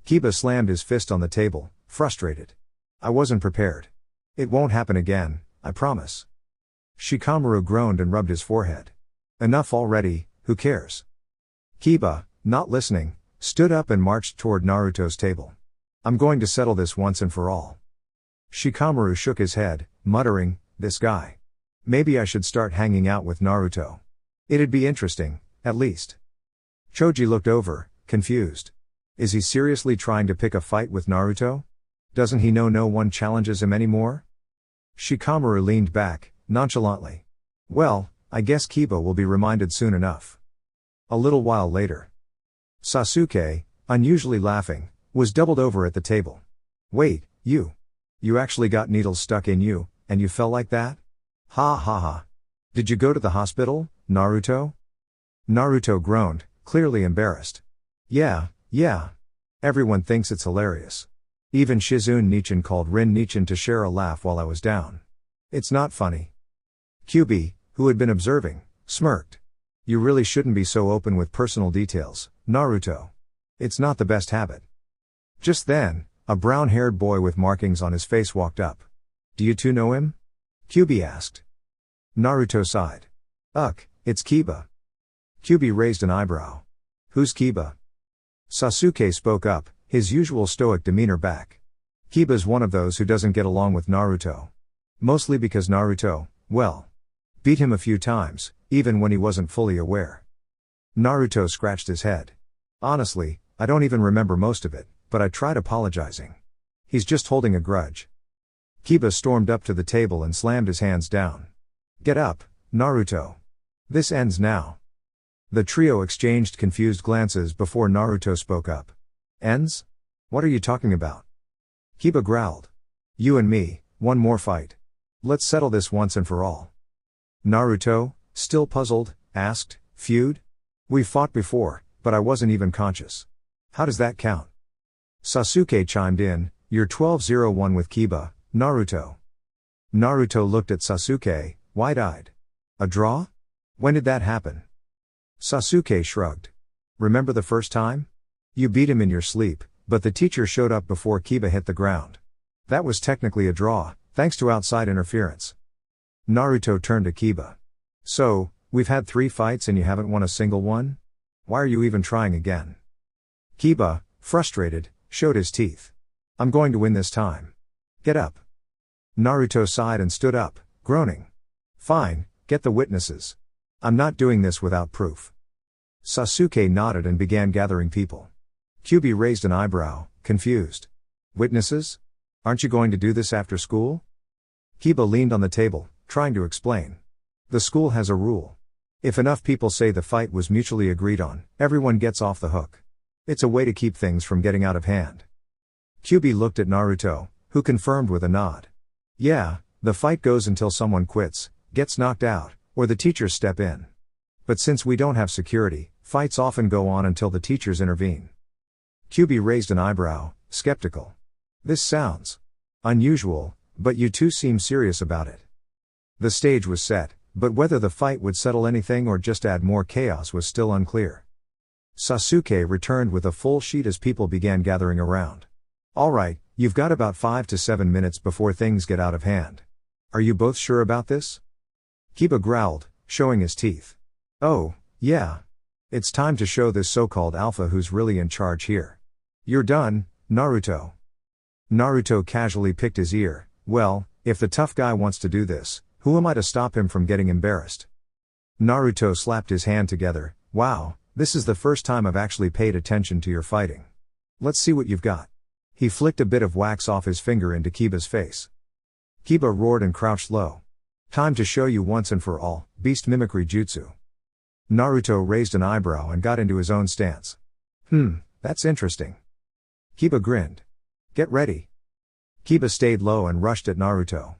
Kiba slammed his fist on the table, frustrated. I wasn't prepared. It won't happen again, I promise. Shikamaru groaned and rubbed his forehead. Enough already, who cares? Kiba, not listening, stood up and marched toward Naruto's table. I'm going to settle this once and for all. Shikamaru shook his head, muttering, this guy. Maybe I should start hanging out with Naruto. It'd be interesting, at least. Choji looked over, confused. Is he seriously trying to pick a fight with Naruto? Doesn't he know no one challenges him anymore? Shikamaru leaned back, nonchalantly. Well, I guess Kiba will be reminded soon enough. A little while later. Sasuke, unusually laughing, was doubled over at the table. Wait, you actually got needles stuck in you, and you fell like that? Ha ha ha. Did you go to the hospital, Naruto? Naruto groaned, clearly embarrassed. Yeah. Everyone thinks it's hilarious. Even Shizune Nichin called Rin Nichin to share a laugh while I was down. It's not funny. Kyuubi, who had been observing, smirked. You really shouldn't be so open with personal details, Naruto. It's not the best habit. Just then, a brown-haired boy with markings on his face walked up. Do you two know him? Kyuubi asked. Naruto sighed. It's Kiba. Kyuubi raised an eyebrow. Who's Kiba? Sasuke spoke up, his usual stoic demeanor back. Kiba's one of those who doesn't get along with Naruto. Mostly because Naruto, well, beat him a few times, even when he wasn't fully aware. Naruto scratched his head. Honestly, I don't even remember most of it, but I tried apologizing. He's just holding a grudge. Kiba stormed up to the table and slammed his hands down. Get up, Naruto. This ends now. The trio exchanged confused glances before Naruto spoke up. Ends? What are you talking about? Kiba growled. You and me, one more fight. Let's settle this once and for all. Naruto, still puzzled, asked, feud? We've fought before, but I wasn't even conscious. How does that count? Sasuke chimed in, you're 12-0-1 with Kiba, Naruto. Naruto looked at Sasuke, wide-eyed. A draw? When did that happen? Sasuke shrugged. Remember the first time? You beat him in your sleep, but the teacher showed up before Kiba hit the ground. That was technically a draw, thanks to outside interference. Naruto turned to Kiba. So, we've had 3 fights and you haven't won a single one? Why are you even trying again? Kiba, frustrated, showed his teeth. I'm going to win this time. Get up. Naruto sighed and stood up, groaning. Fine, get the witnesses. I'm not doing this without proof. Sasuke nodded and began gathering people. Kyuubi raised an eyebrow, confused. Witnesses? Aren't you going to do this after school? Kiba leaned on the table, trying to explain. The school has a rule. If enough people say the fight was mutually agreed on, everyone gets off the hook. It's a way to keep things from getting out of hand. Kyuubi looked at Naruto, who confirmed with a nod. Yeah, the fight goes until someone quits, gets knocked out, or the teachers step in. But since we don't have security, fights often go on until the teachers intervene. Kyuubi raised an eyebrow, skeptical. This sounds unusual, but you two seem serious about it. The stage was set, but whether the fight would settle anything or just add more chaos was still unclear. Sasuke returned with a full sheet as people began gathering around. Alright, you've got about 5 to 7 minutes before things get out of hand. Are you both sure about this? Kiba growled, showing his teeth. Oh, yeah. It's time to show this so-called alpha who's really in charge here. You're done, Naruto. Naruto casually picked his ear. Well, if the tough guy wants to do this, who am I to stop him from getting embarrassed? Naruto slapped his hand together. Wow, this is the first time I've actually paid attention to your fighting. Let's see what you've got. He flicked a bit of wax off his finger into Kiba's face. Kiba roared and crouched low. Time to show you once and for all, beast mimicry jutsu. Naruto raised an eyebrow and got into his own stance. That's interesting. Kiba grinned. Get ready. Kiba stayed low and rushed at Naruto.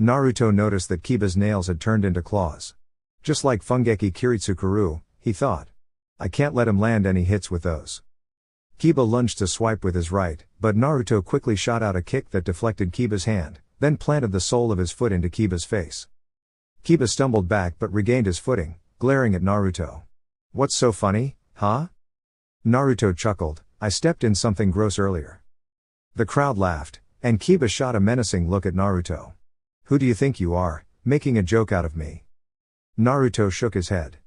Naruto noticed that Kiba's nails had turned into claws. Just like Fungeki Kiritsukuru, he thought. I can't let him land any hits with those. Kiba lunged to swipe with his right, but Naruto quickly shot out a kick that deflected Kiba's hand, then planted the sole of his foot into Kiba's face. Kiba stumbled back but regained his footing, glaring at Naruto. What's so funny, huh? Naruto chuckled, I stepped in something gross earlier. The crowd laughed, and Kiba shot a menacing look at Naruto. Who do you think you are, making a joke out of me? Naruto shook his head.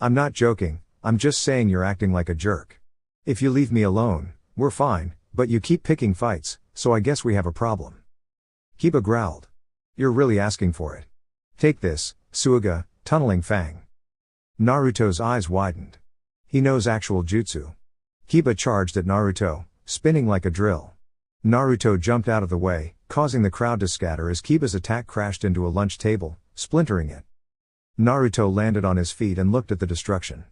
I'm not joking, I'm just saying you're acting like a jerk. If you leave me alone, we're fine, but you keep picking fights, so I guess we have a problem. Kiba growled. You're really asking for it. Take this, Suiga, tunneling fang. Naruto's eyes widened. He knows actual jutsu. Kiba charged at Naruto, spinning like a drill. Naruto jumped out of the way, causing the crowd to scatter as Kiba's attack crashed into a lunch table, splintering it. Naruto landed on his feet and looked at the destruction.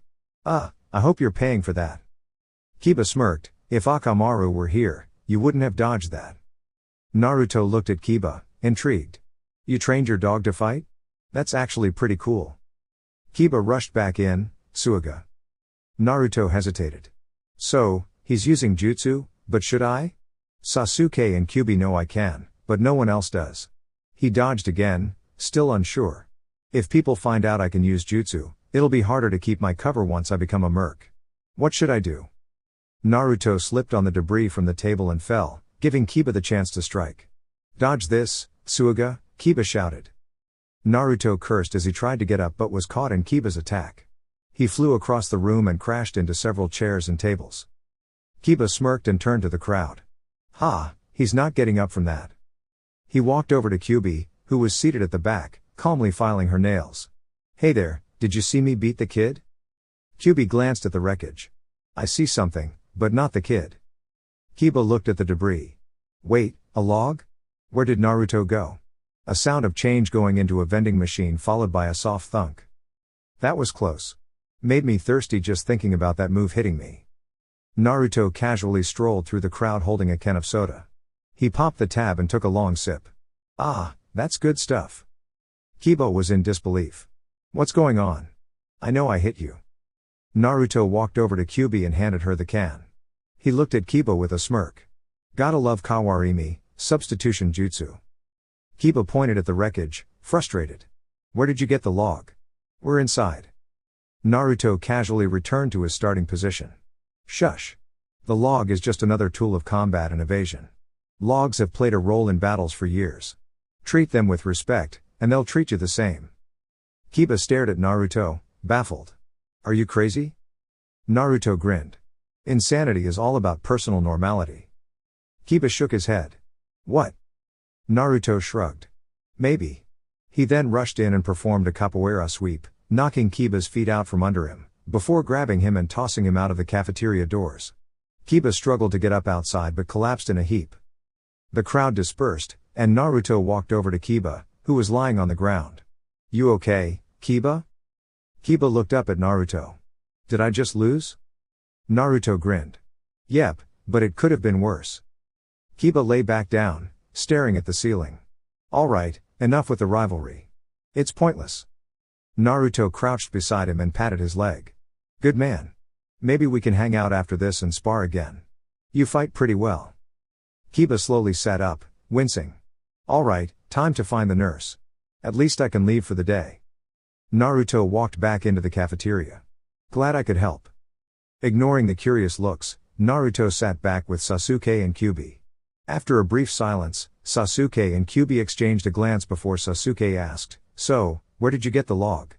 I hope you're paying for that. Kiba smirked, if Akamaru were here, you wouldn't have dodged that. Naruto looked at Kiba, intrigued. You trained your dog to fight? That's actually pretty cool. Kiba rushed back in, Suiga. Naruto hesitated. So, he's using jutsu, but should I? Sasuke and Kyuubi know I can, but no one else does. He dodged again, still unsure. If people find out I can use jutsu, it'll be harder to keep my cover once I become a merc. What should I do? Naruto slipped on the debris from the table and fell, giving Kiba the chance to strike. Dodge this, Suiga, Kiba shouted. Naruto cursed as he tried to get up but was caught in Kiba's attack. He flew across the room and crashed into several chairs and tables. Kiba smirked and turned to the crowd. He's not getting up from that. He walked over to Kyuubi, who was seated at the back, calmly filing her nails. Hey there, did you see me beat the kid? Kyuubi glanced at the wreckage. I see something, but not the kid. Kiba looked at the debris. Wait, a log? Where did Naruto go? A sound of change going into a vending machine followed by a soft thunk. That was close. Made me thirsty just thinking about that move hitting me. Naruto casually strolled through the crowd holding a can of soda. He popped the tab and took a long sip. Ah, that's good stuff. Kiba was in disbelief. What's going on? I know I hit you. Naruto walked over to Kyuubi and handed her the can. He looked at Kiba with a smirk. Gotta love kawarimi, substitution jutsu. Kiba pointed at the wreckage, frustrated. Where did you get the log? We're inside. Naruto casually returned to his starting position. Shush. The log is just another tool of combat and evasion. Logs have played a role in battles for years. Treat them with respect, and they'll treat you the same. Kiba stared at Naruto, baffled. Are you crazy? Naruto grinned. Insanity is all about personal normality. Kiba shook his head. What? Naruto shrugged. Maybe. He then rushed in and performed a capoeira sweep, knocking Kiba's feet out from under him, before grabbing him and tossing him out of the cafeteria doors. Kiba struggled to get up outside but collapsed in a heap. The crowd dispersed, and Naruto walked over to Kiba, who was lying on the ground. You okay, Kiba? Kiba looked up at Naruto. Did I just lose? Naruto grinned. Yep, but it could have been worse. Kiba lay back down, staring at the ceiling. Alright, enough with the rivalry. It's pointless. Naruto crouched beside him and patted his leg. Good man. Maybe we can hang out after this and spar again. You fight pretty well. Kiba slowly sat up, wincing. Alright, time to find the nurse. At least I can leave for the day. Naruto walked back into the cafeteria. Glad I could help. Ignoring the curious looks, Naruto sat back with Sasuke and Kyuubi. After a brief silence, Sasuke and Kyuubi exchanged a glance before Sasuke asked, So, where did you get the log?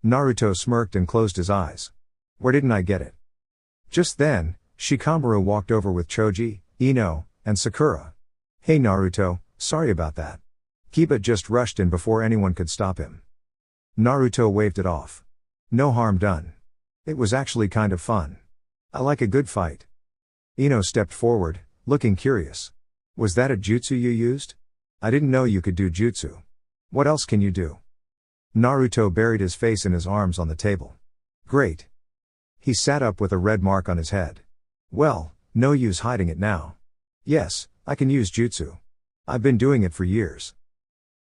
Naruto smirked and closed his eyes. Where didn't I get it? Just then, Shikamaru walked over with Choji, Ino, and Sakura. Hey Naruto, sorry about that. Kiba just rushed in before anyone could stop him. Naruto waved it off. No harm done. It was actually kind of fun. I like a good fight. Ino stepped forward, looking curious. Was that a jutsu you used? I didn't know you could do jutsu. What else can you do? Naruto buried his face in his arms on the table. Great. He sat up with a red mark on his head. Well, no use hiding it now. Yes, I can use jutsu. I've been doing it for years.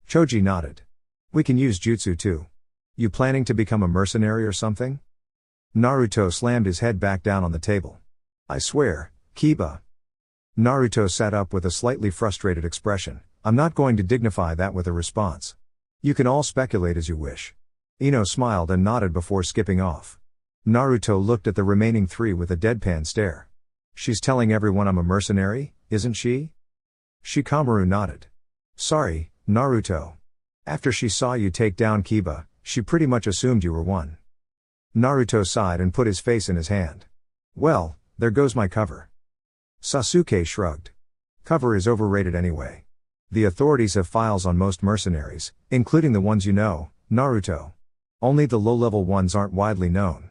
Choji nodded. We can use jutsu too. You planning to become a mercenary or something? Naruto slammed his head back down on the table. I swear, Kiba. Naruto sat up with a slightly frustrated expression. I'm not going to dignify that with a response. You can all speculate as you wish. Ino smiled and nodded before skipping off. Naruto looked at the remaining three with a deadpan stare. She's telling everyone I'm a mercenary, isn't she? Shikamaru nodded. Sorry, Naruto. After she saw you take down Kiba, she pretty much assumed you were one. Naruto sighed and put his face in his hand. Well, there goes my cover. Sasuke shrugged. Cover is overrated anyway. The authorities have files on most mercenaries, including the ones you know, Naruto. Only the low-level ones aren't widely known.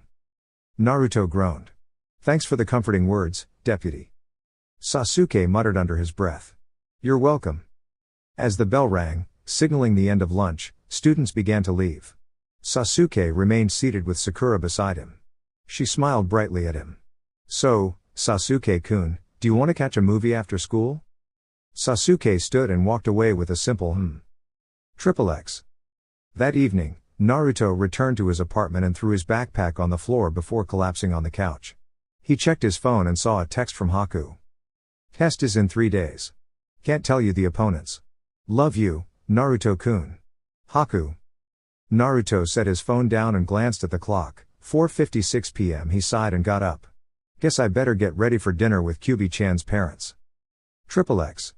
Naruto groaned. Thanks for the comforting words, Deputy. Sasuke muttered under his breath. You're welcome. As the bell rang, signaling the end of lunch, students began to leave. Sasuke remained seated with Sakura beside him. She smiled brightly at him. So, Sasuke-kun, do you want to catch a movie after school? Sasuke stood and walked away with a simple XXX. That evening, Naruto returned to his apartment and threw his backpack on the floor before collapsing on the couch. He checked his phone and saw a text from Haku. Test is in 3 days. Can't tell you the opponents. Love you, Naruto-kun. Haku. Naruto set his phone down and glanced at the clock. 4:56 p.m. He sighed and got up. Guess I better get ready for dinner with Kyuubi-chan's parents. XXX.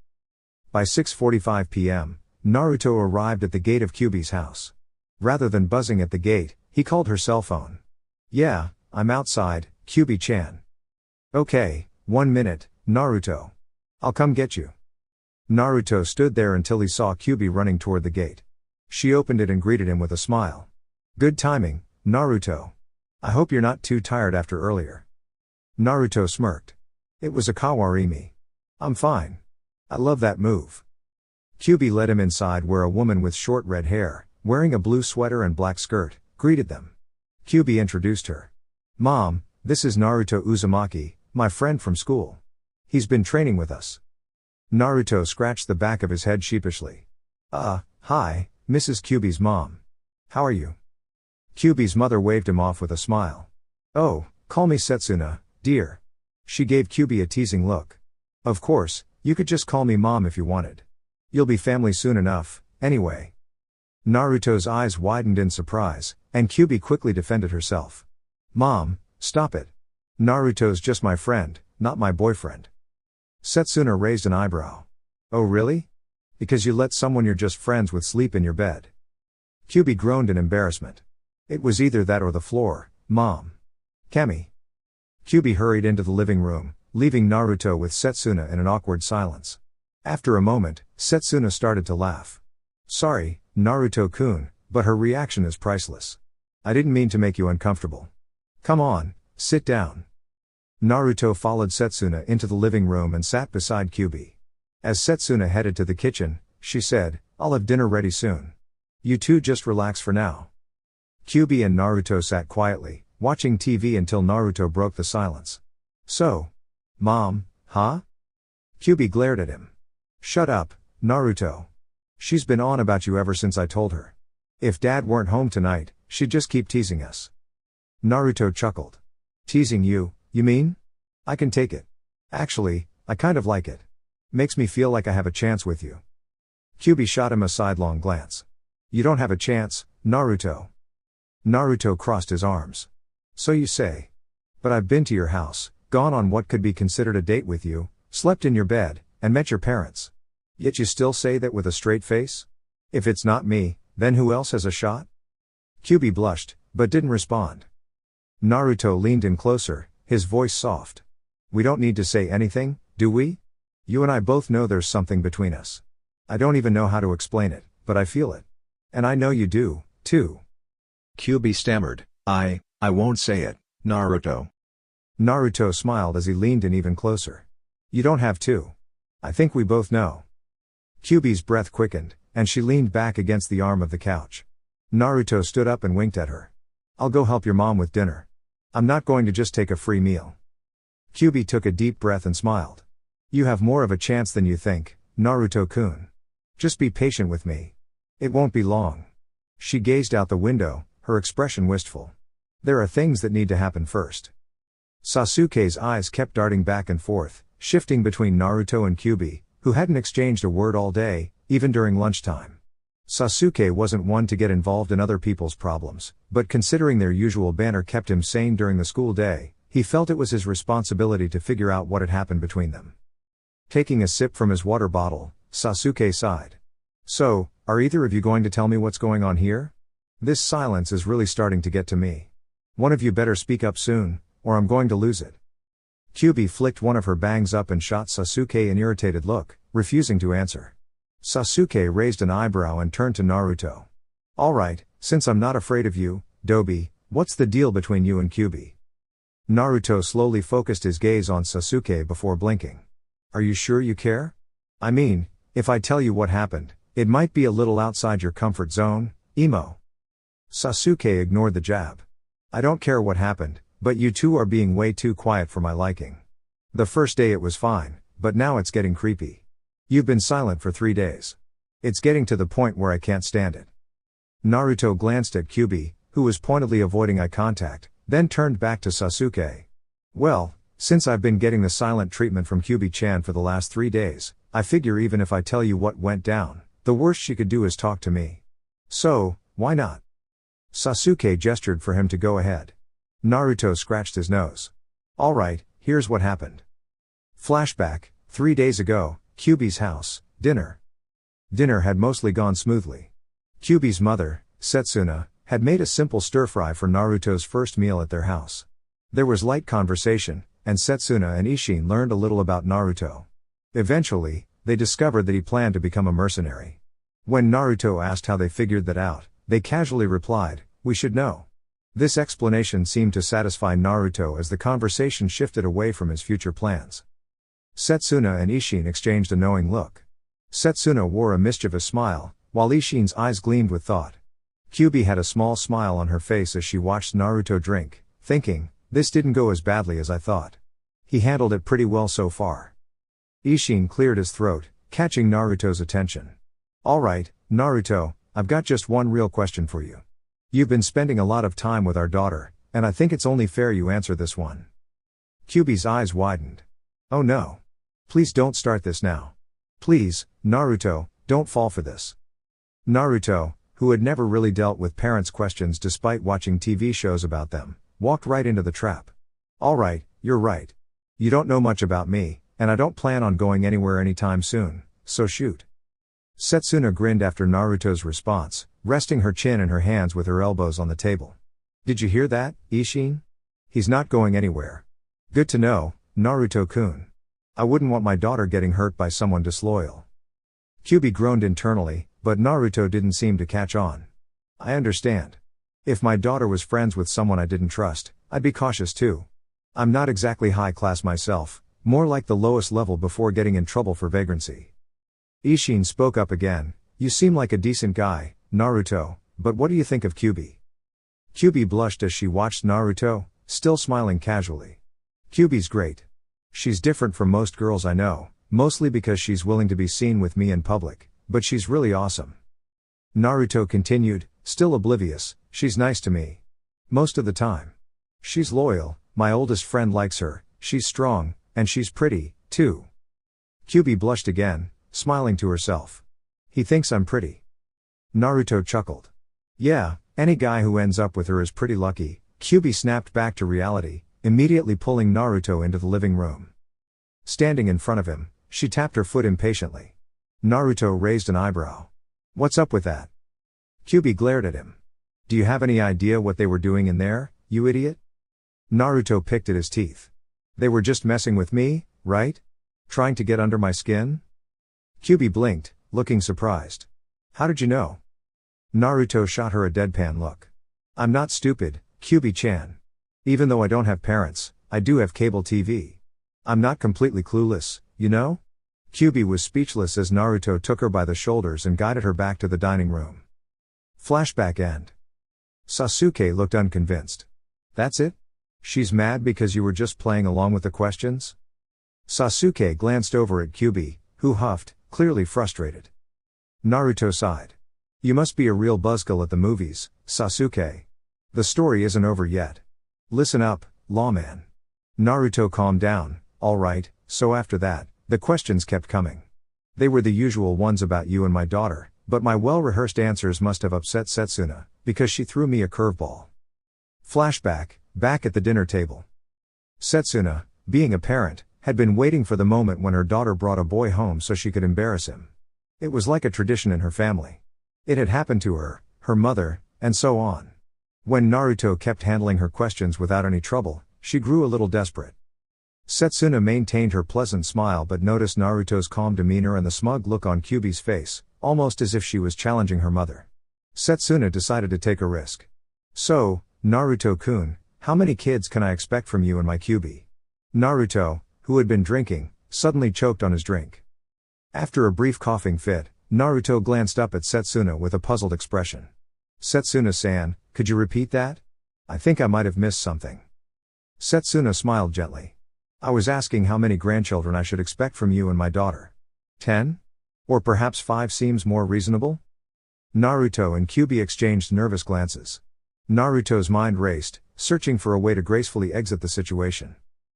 By 6:45 p.m., Naruto arrived at the gate of Kyuubi's house. Rather than buzzing at the gate, he called her cell phone. Yeah, I'm outside, Kyuubi-chan. Okay, 1 minute, Naruto. I'll come get you. Naruto stood there until he saw Kyuubi running toward the gate. She opened it and greeted him with a smile. Good timing, Naruto. I hope you're not too tired after earlier. Naruto smirked. It was a kawarimi. I'm fine. I love that move. Kyuubi led him inside where a woman with short red hair, wearing a blue sweater and black skirt, greeted them. Kyuubi introduced her. Mom, this is Naruto Uzumaki, My friend from school. He's been training with us. Naruto scratched the back of his head sheepishly. Hi, Mrs. Kyuubi's mom. How are you? Kyuubi's mother waved him off with a smile. Oh, call me Setsuna, dear. She gave Kyuubi a teasing look. Of course, you could just call me mom if you wanted. You'll be family soon enough, anyway. Naruto's eyes widened in surprise, and Kyuubi quickly defended herself. Mom, stop it. Naruto's just my friend, not my boyfriend. Setsuna raised an eyebrow. Oh really? Because you let someone you're just friends with sleep in your bed. Kyuubi groaned in embarrassment. It was either that or the floor, Mom. Kami. Kyuubi hurried into the living room, leaving Naruto with Setsuna in an awkward silence. After a moment, Setsuna started to laugh. Sorry, Naruto-kun, but her reaction is priceless. I didn't mean to make you uncomfortable. Come on, sit down. Naruto followed Setsuna into the living room and sat beside Kyuubi. As Setsuna headed to the kitchen, she said, I'll have dinner ready soon. You two just relax for now. Kyuubi and Naruto sat quietly, watching TV until Naruto broke the silence. So? Mom, huh? Kyuubi glared at him. Shut up, Naruto. She's been on about you ever since I told her. If Dad weren't home tonight, she'd just keep teasing us. Naruto chuckled. Teasing you, you mean? I can take it. Actually, I kind of like it. Makes me feel like I have a chance with you. Kyuubi shot him a sidelong glance. You don't have a chance, Naruto. Naruto crossed his arms. So you say. But I've been to your house, gone on what could be considered a date with you, slept in your bed, and met your parents. Yet you still say that with a straight face? If it's not me, then who else has a shot? Kyuubi blushed, but didn't respond. Naruto leaned in closer, his voice soft. We don't need to say anything, do we? You and I both know there's something between us. I don't even know how to explain it, but I feel it. And I know you do, too. Kyuubi stammered, I won't say it, Naruto. Naruto smiled as he leaned in even closer. You don't have to. I think we both know. Kyuubi's breath quickened, and she leaned back against the arm of the couch. Naruto stood up and winked at her. I'll go help your mom with dinner. I'm not going to just take a free meal. Kyuubi took a deep breath and smiled. You have more of a chance than you think, Naruto-kun. Just be patient with me. It won't be long. She gazed out the window, her expression wistful. There are things that need to happen first. Sasuke's eyes kept darting back and forth, shifting between Naruto and Kyuubi, who hadn't exchanged a word all day, even during lunchtime. Sasuke wasn't one to get involved in other people's problems, but considering their usual banter kept him sane during the school day, he felt it was his responsibility to figure out what had happened between them. Taking a sip from his water bottle, Sasuke sighed. So, are either of you going to tell me what's going on here? This silence is really starting to get to me. One of you better speak up soon, or I'm going to lose it. Kyuubi flicked one of her bangs up and shot Sasuke an irritated look, refusing to answer. Sasuke raised an eyebrow and turned to Naruto. Alright, since I'm not afraid of you, Dobi, what's the deal between you and Kyuubi? Naruto slowly focused his gaze on Sasuke before blinking. Are you sure you care? I mean, if I tell you what happened, it might be a little outside your comfort zone, emo. Sasuke ignored the jab. I don't care what happened, but you two are being way too quiet for my liking. The first day it was fine, but now it's getting creepy. You've been silent for 3 days. It's getting to the point where I can't stand it. Naruto glanced at Kyuubi, who was pointedly avoiding eye contact, then turned back to Sasuke. Well, since I've been getting the silent treatment from Kyuubi-chan for the last 3 days, I figure even if I tell you what went down, the worst she could do is talk to me. So, why not? Sasuke gestured for him to go ahead. Naruto scratched his nose. Alright, here's what happened. Flashback, 3 days ago, Kyuubi's house, dinner. Dinner had mostly gone smoothly. Kyuubi's mother, Setsuna, had made a simple stir-fry for Naruto's first meal at their house. There was light conversation, and Setsuna and Isshin learned a little about Naruto. Eventually, they discovered that he planned to become a mercenary. When Naruto asked how they figured that out, they casually replied, "We should know." This explanation seemed to satisfy Naruto as the conversation shifted away from his future plans. Setsuna and Isshin exchanged a knowing look. Setsuna wore a mischievous smile, while Isshin's eyes gleamed with thought. Kyuubi had a small smile on her face as she watched Naruto drink, thinking, this didn't go as badly as I thought. He handled it pretty well so far. Ishin cleared his throat, catching Naruto's attention. Alright, Naruto, I've got just one real question for you. You've been spending a lot of time with our daughter, and I think it's only fair you answer this one. Kyuubi's eyes widened. Oh no. Please don't start this now. Please, Naruto, don't fall for this. Naruto, who had never really dealt with parents' questions despite watching TV shows about them, walked right into the trap. Alright, you're right. You don't know much about me, and I don't plan on going anywhere anytime soon, so shoot. Setsuna grinned after Naruto's response, resting her chin in her hands with her elbows on the table. Did you hear that, Ishin? He's not going anywhere. Good to know, Naruto-kun. I wouldn't want my daughter getting hurt by someone disloyal. Kyuubi groaned internally, but Naruto didn't seem to catch on. I understand. If my daughter was friends with someone I didn't trust, I'd be cautious too. I'm not exactly high class myself, more like the lowest level before getting in trouble for vagrancy. Ishin spoke up again. You seem like a decent guy, Naruto, but what do you think of Kyuubi? Kyuubi blushed as she watched Naruto, still smiling casually. Kyuubi's great. She's different from most girls I know, mostly because she's willing to be seen with me in public, but she's really awesome. Naruto continued, still oblivious, she's nice to me. Most of the time. She's loyal, my oldest friend likes her, she's strong, and she's pretty, too. Kyuubi blushed again, smiling to herself. He thinks I'm pretty. Naruto chuckled. Yeah, any guy who ends up with her is pretty lucky. Kyuubi snapped back to reality, immediately pulling Naruto into the living room. Standing in front of him, she tapped her foot impatiently. Naruto raised an eyebrow. What's up with that? Kyuubi glared at him. Do you have any idea what they were doing in there, you idiot? Naruto picked at his teeth. They were just messing with me, right? Trying to get under my skin? Kyuubi blinked, looking surprised. How did you know? Naruto shot her a deadpan look. I'm not stupid, Kyuubi-chan. Even though I don't have parents, I do have cable TV. I'm not completely clueless, you know? Kyuubi was speechless as Naruto took her by the shoulders and guided her back to the dining room. Flashback end. Sasuke looked unconvinced. That's it? She's mad because you were just playing along with the questions? Sasuke glanced over at Kyuubi, who huffed, clearly frustrated. Naruto sighed. You must be a real buzzkill at the movies, Sasuke. The story isn't over yet. Listen up, lawman. Naruto calmed down. Alright, so after that, the questions kept coming. They were the usual ones about you and my daughter, but my well-rehearsed answers must have upset Setsuna, because she threw me a curveball. Flashback, back at the dinner table. Setsuna, being a parent, had been waiting for the moment when her daughter brought a boy home so she could embarrass him. It was like a tradition in her family. It had happened to her, her mother, and so on. When Naruto kept handling her questions without any trouble, she grew a little desperate. Setsuna maintained her pleasant smile but noticed Naruto's calm demeanor and the smug look on Kyuubi's face, almost as if she was challenging her mother. Setsuna decided to take a risk. So, Naruto-kun, how many kids can I expect from you and my Kyuubi? Naruto, who had been drinking, suddenly choked on his drink. After a brief coughing fit, Naruto glanced up at Setsuna with a puzzled expression. Setsuna-san, could you repeat that? I think I might have missed something. Setsuna smiled gently. I was asking how many grandchildren I should expect from you and my daughter. 10? Or perhaps 5 seems more reasonable? Naruto and Kyuubi exchanged nervous glances. Naruto's mind raced, searching for a way to gracefully exit the situation.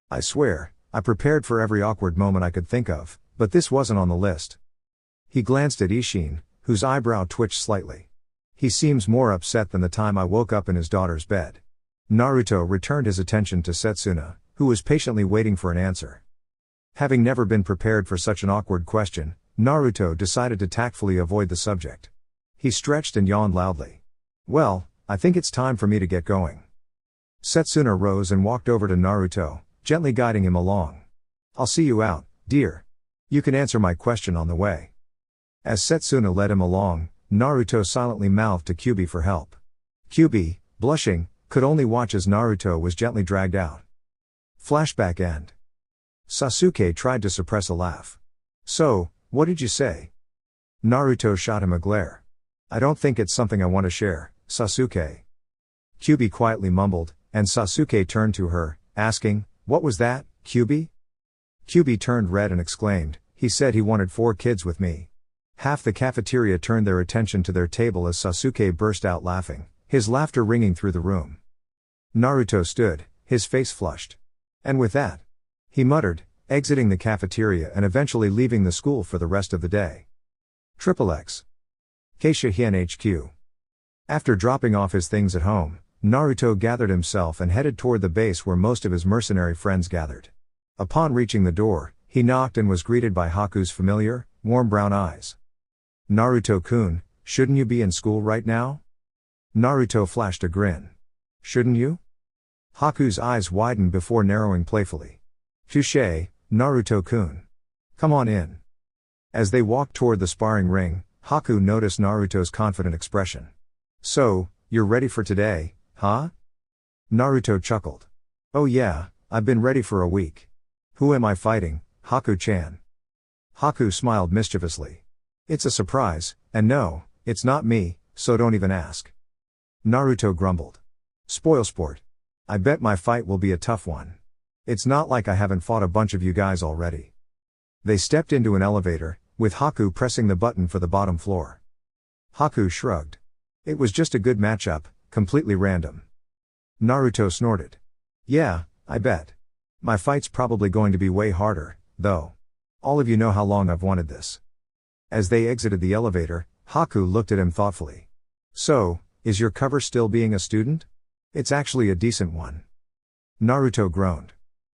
I swear, I prepared for every awkward moment I could think of, but this wasn't on the list. He glanced at Ishin, whose eyebrow twitched slightly. He seems more upset than the time I woke up in his daughter's bed. Naruto returned his attention to Setsuna, who was patiently waiting for an answer. Having never been prepared for such an awkward question, Naruto decided to tactfully avoid the subject. He stretched and yawned loudly. Well, I think it's time for me to get going. Setsuna rose and walked over to Naruto, gently guiding him along. I'll see you out, dear. You can answer my question on the way. As Setsuna led him along, Naruto silently mouthed to Kyuubi for help. Kyuubi, blushing, could only watch as Naruto was gently dragged out. Flashback end. Sasuke tried to suppress a laugh. So, what did you say? Naruto shot him a glare. I don't think it's something I want to share, Sasuke. Kyuubi quietly mumbled, and Sasuke turned to her, asking, what was that, Kyuubi? Kyuubi turned red and exclaimed, he said he wanted 4 kids with me. Half the cafeteria turned their attention to their table as Sasuke burst out laughing, his laughter ringing through the room. Naruto stood, his face flushed. And with that, he muttered, exiting the cafeteria and eventually leaving the school for the rest of the day. XXX. Keisha Hien HQ. After dropping off his things at home, Naruto gathered himself and headed toward the base where most of his mercenary friends gathered. Upon reaching the door, he knocked and was greeted by Haku's familiar, warm brown eyes. Naruto-kun, shouldn't you be in school right now? Naruto flashed a grin. Shouldn't you? Haku's eyes widened before narrowing playfully. Touché, Naruto-kun. Come on in. As they walked toward the sparring ring, Haku noticed Naruto's confident expression. So, you're ready for today, huh? Naruto chuckled. Oh yeah, I've been ready for a week. Who am I fighting, Haku-chan? Haku smiled mischievously. It's a surprise, and no, it's not me, so don't even ask. Naruto grumbled. Spoilsport. I bet my fight will be a tough one. It's not like I haven't fought a bunch of you guys already. They stepped into an elevator, with Haku pressing the button for the bottom floor. Haku shrugged. It was just a good matchup, completely random. Naruto snorted. Yeah, I bet. My fight's probably going to be way harder, though. All of you know how long I've wanted this. As they exited the elevator, Haku looked at him thoughtfully. So, is your cover still being a student? It's actually a decent one. Naruto groaned.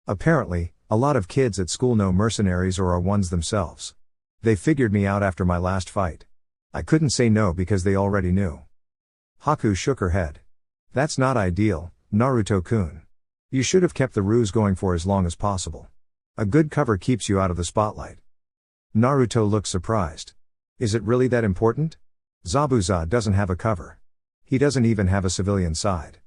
Apparently, a lot of kids at school know mercenaries or are ones themselves. They figured me out after my last fight. I couldn't say no because they already knew. Haku shook her head. That's not ideal, Naruto-kun. You should have kept the ruse going for as long as possible. A good cover keeps you out of the spotlight. Naruto looked surprised. Is it really that important? Zabuza doesn't have a cover. He doesn't even have a civilian side.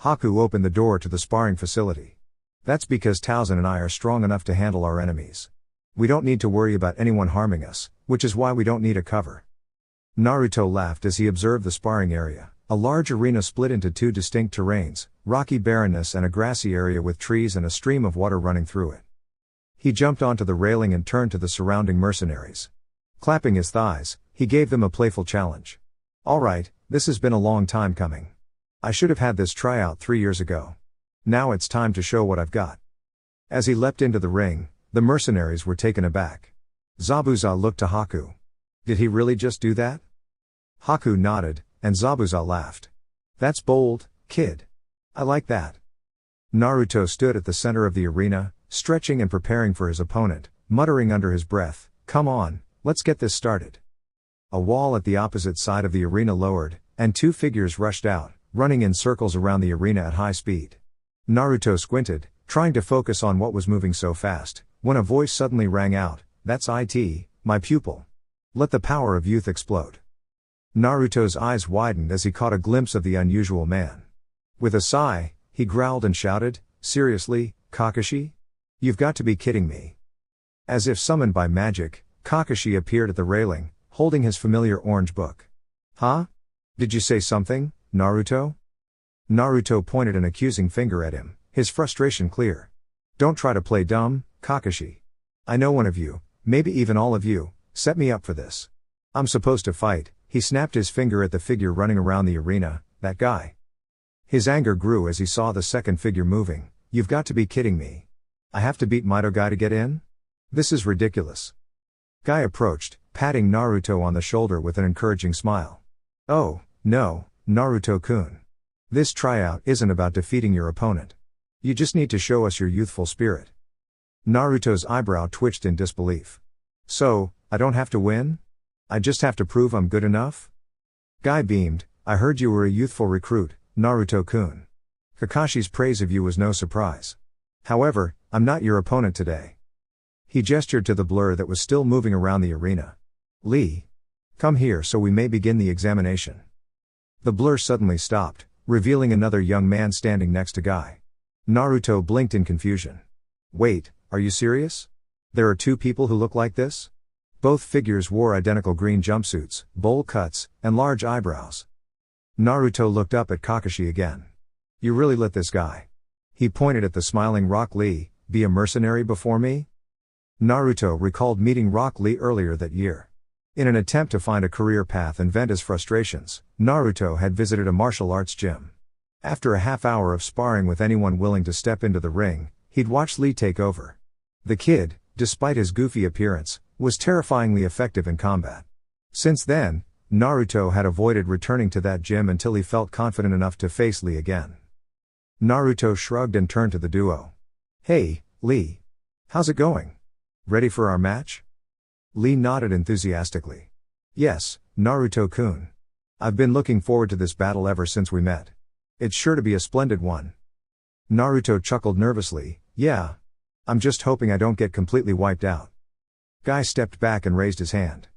Haku opened the door to the sparring facility. That's because Towson and I are strong enough to handle our enemies. We don't need to worry about anyone harming us, which is why we don't need a cover. Naruto laughed as he observed the sparring area, a large arena split into 2 distinct terrains, rocky barrenness and a grassy area with trees and a stream of water running through it. He jumped onto the railing and turned to the surrounding mercenaries. Clapping his thighs, he gave them a playful challenge. All right, this has been a long time coming. I should have had this tryout 3 years ago. Now it's time to show what I've got. As he leapt into the ring, the mercenaries were taken aback. Zabuza looked to Haku. Did he really just do that? Haku nodded, and Zabuza laughed. That's bold, kid. I like that. Naruto stood at the center of the arena, stretching and preparing for his opponent, muttering under his breath, come on, let's get this started. A wall at the opposite side of the arena lowered, and 2 figures rushed out, running in circles around the arena at high speed. Naruto squinted, trying to focus on what was moving so fast, when a voice suddenly rang out, that's it, my pupil. Let the power of youth explode. Naruto's eyes widened as he caught a glimpse of the unusual man. With a sigh, he growled and shouted, seriously, Kakashi? You've got to be kidding me. As if summoned by magic, Kakashi appeared at the railing, holding his familiar orange book. Huh? Did you say something, Naruto? Naruto pointed an accusing finger at him, his frustration clear. Don't try to play dumb, Kakashi. I know one of you, maybe even all of you, set me up for this. I'm supposed to fight. He snapped his finger at the figure running around the arena, that guy. His anger grew as he saw the second figure moving. You've got to be kidding me. I have to beat Mito Guy to get in? This is ridiculous. Guy approached, patting Naruto on the shoulder with an encouraging smile. Oh, no, Naruto-kun. This tryout isn't about defeating your opponent. You just need to show us your youthful spirit. Naruto's eyebrow twitched in disbelief. So, I don't have to win? I just have to prove I'm good enough? Guy beamed, I heard you were a youthful recruit, Naruto-kun. Kakashi's praise of you was no surprise. However, I'm not your opponent today. He gestured to the blur that was still moving around the arena. Lee. Come here so we may begin the examination. The blur suddenly stopped, revealing another young man standing next to Guy. Naruto blinked in confusion. Wait, are you serious? There are 2 people who look like this? Both figures wore identical green jumpsuits, bowl cuts, and large eyebrows. Naruto looked up at Kakashi again. You really lit this guy. He pointed at the smiling Rock Lee, be a mercenary before me? Naruto recalled meeting Rock Lee earlier that year. In an attempt to find a career path and vent his frustrations, Naruto had visited a martial arts gym. After a half hour of sparring with anyone willing to step into the ring, he'd watched Lee take over. The kid, despite his goofy appearance, was terrifyingly effective in combat. Since then, Naruto had avoided returning to that gym until he felt confident enough to face Lee again. Naruto shrugged and turned to the duo. "Hey, Lee. How's it going? Ready for our match?" Lee nodded enthusiastically. "Yes, Naruto-kun. I've been looking forward to this battle ever since we met. It's sure to be a splendid one." Naruto chuckled nervously. "Yeah. I'm just hoping I don't get completely wiped out." Guy stepped back and raised his hand.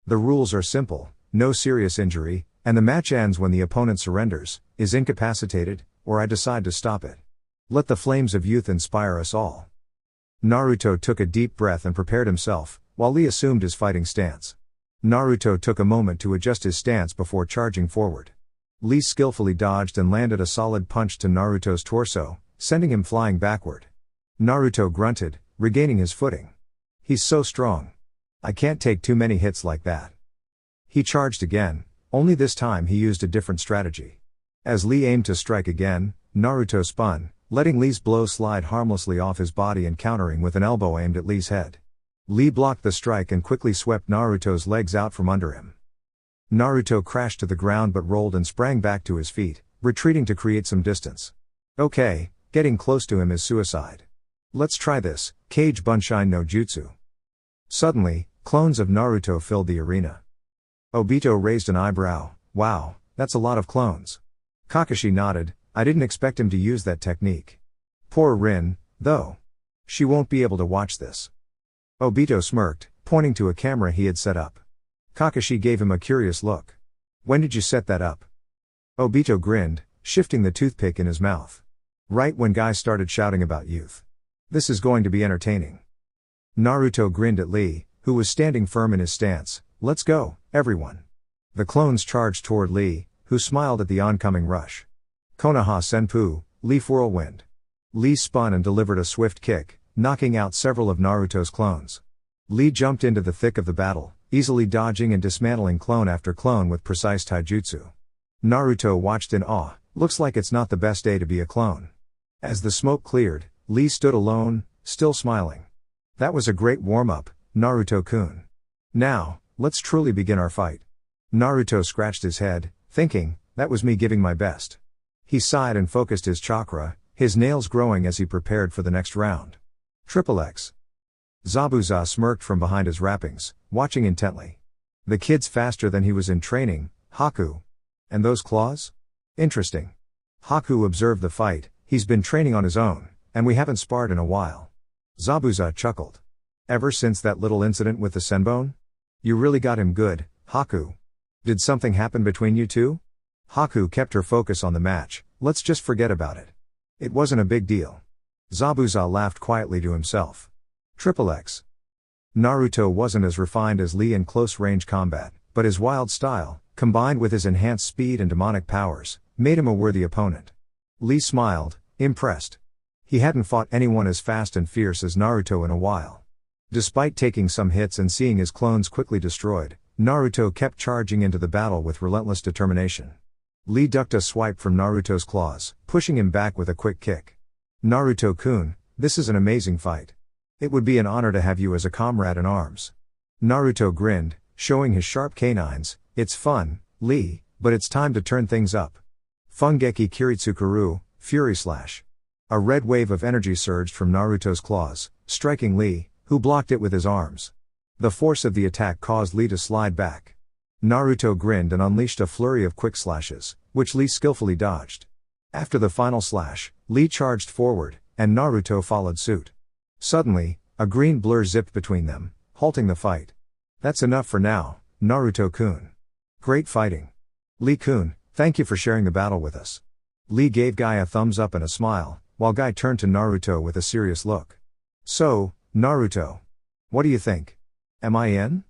"The rules are simple, no serious injury, and the match ends when the opponent surrenders, is incapacitated, or I decide to stop it. Let the flames of youth inspire us all." Naruto took a deep breath and prepared himself, while Lee assumed his fighting stance. Naruto took a moment to adjust his stance before charging forward. Lee skillfully dodged and landed a solid punch to Naruto's torso, sending him flying backward. Naruto grunted, regaining his footing. "He's so strong. I can't take too many hits like that." He charged again, only this time he used a different strategy. As Lee aimed to strike again, Naruto spun, letting Lee's blow slide harmlessly off his body and countering with an elbow aimed at Lee's head. Lee blocked the strike and quickly swept Naruto's legs out from under him. Naruto crashed to the ground but rolled and sprang back to his feet, retreating to create some distance. "Okay, getting close to him is suicide. Let's try this, Kage Bunshin no Jutsu." Suddenly, clones of Naruto filled the arena. Obito raised an eyebrow. "Wow, that's a lot of clones." Kakashi nodded. "I didn't expect him to use that technique. Poor Rin, though. She won't be able to watch this." Obito smirked, pointing to a camera he had set up. Kakashi gave him a curious look. "When did you set that up?" Obito grinned, shifting the toothpick in his mouth. "Right when guys started shouting about youth. This is going to be entertaining." Naruto grinned at Lee, who was standing firm in his stance. "Let's go, everyone." The clones charged toward Lee, who smiled at the oncoming rush. "Konoha Senpu, Leaf Whirlwind." Lee spun and delivered a swift kick, knocking out several of Naruto's clones. Lee jumped into the thick of the battle, easily dodging and dismantling clone after clone with precise taijutsu. Naruto watched in awe. Looks like it's not the best day to be a clone. As the smoke cleared, Lee stood alone, still smiling. "That was a great warm-up, Naruto-kun. Now, let's truly begin our fight." Naruto scratched his head, thinking, "That was me giving my best." He sighed and focused his chakra, his nails growing as he prepared for the next round. Triple X. Zabuza smirked from behind his wrappings, watching intently. "The kid's faster than he was in training, Haku. And those claws? Interesting." Haku observed the fight. "He's been training on his own, and we haven't sparred in a while." Zabuza chuckled. "Ever since that little incident with the senbone? You really got him good, Haku. Did something happen between you two?" Haku kept her focus on the match. "Let's just forget about it. It wasn't a big deal." Zabuza laughed quietly to himself. Triple X. Naruto wasn't as refined as Lee in close-range combat, but his wild style, combined with his enhanced speed and demonic powers, made him a worthy opponent. Lee smiled, impressed. He hadn't fought anyone as fast and fierce as Naruto in a while. Despite taking some hits and seeing his clones quickly destroyed, Naruto kept charging into the battle with relentless determination. Lee ducked a swipe from Naruto's claws, pushing him back with a quick kick. "Naruto-kun, this is an amazing fight. It would be an honor to have you as a comrade in arms." Naruto grinned, showing his sharp canines. "It's fun, Lee, but it's time to turn things up." Fungeki Kiritsukuru, Fury Slash. A red wave of energy surged from Naruto's claws, striking Lee, who blocked it with his arms. The force of the attack caused Lee to slide back. Naruto grinned and unleashed a flurry of quick slashes, which Lee skillfully dodged. After the final slash, Lee charged forward, and Naruto followed suit. Suddenly, a green blur zipped between them, halting the fight. "That's enough for now, Naruto-kun. Great fighting. Lee-kun, thank you for sharing the battle with us." Lee gave Guy a thumbs up and a smile, while Guy turned to Naruto with a serious look. "So, Naruto. What do you think? Am I in?"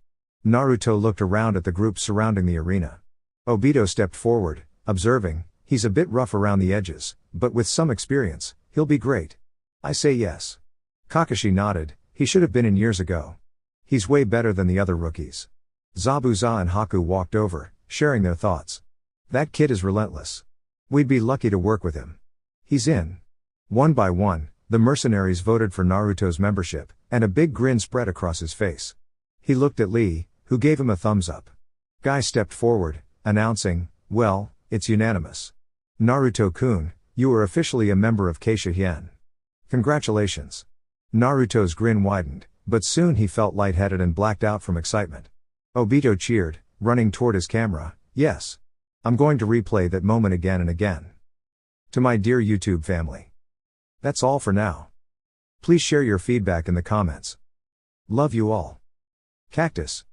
Naruto looked around at the group surrounding the arena. Obito stepped forward, observing, "He's a bit rough around the edges, but with some experience, he'll be great. I say yes." Kakashi nodded, he should have been in years ago. He's way better than the other rookies. Zabuza and Haku walked over, sharing their thoughts. That kid is relentless. We'd be lucky to work with him. He's in. One by one, the mercenaries voted for Naruto's membership, and a big grin spread across his face. He looked at Lee, who gave him a thumbs up. Guy stepped forward, announcing, well, it's unanimous. Naruto-kun, you are officially a member of Keisha Hien. Congratulations. Naruto's grin widened, but soon he felt lightheaded and blacked out from excitement. Obito cheered, running toward his camera, yes. I'm going to replay that moment again and again. To my dear YouTube family. That's all for now. Please share your feedback in the comments. Love you all. Cactus.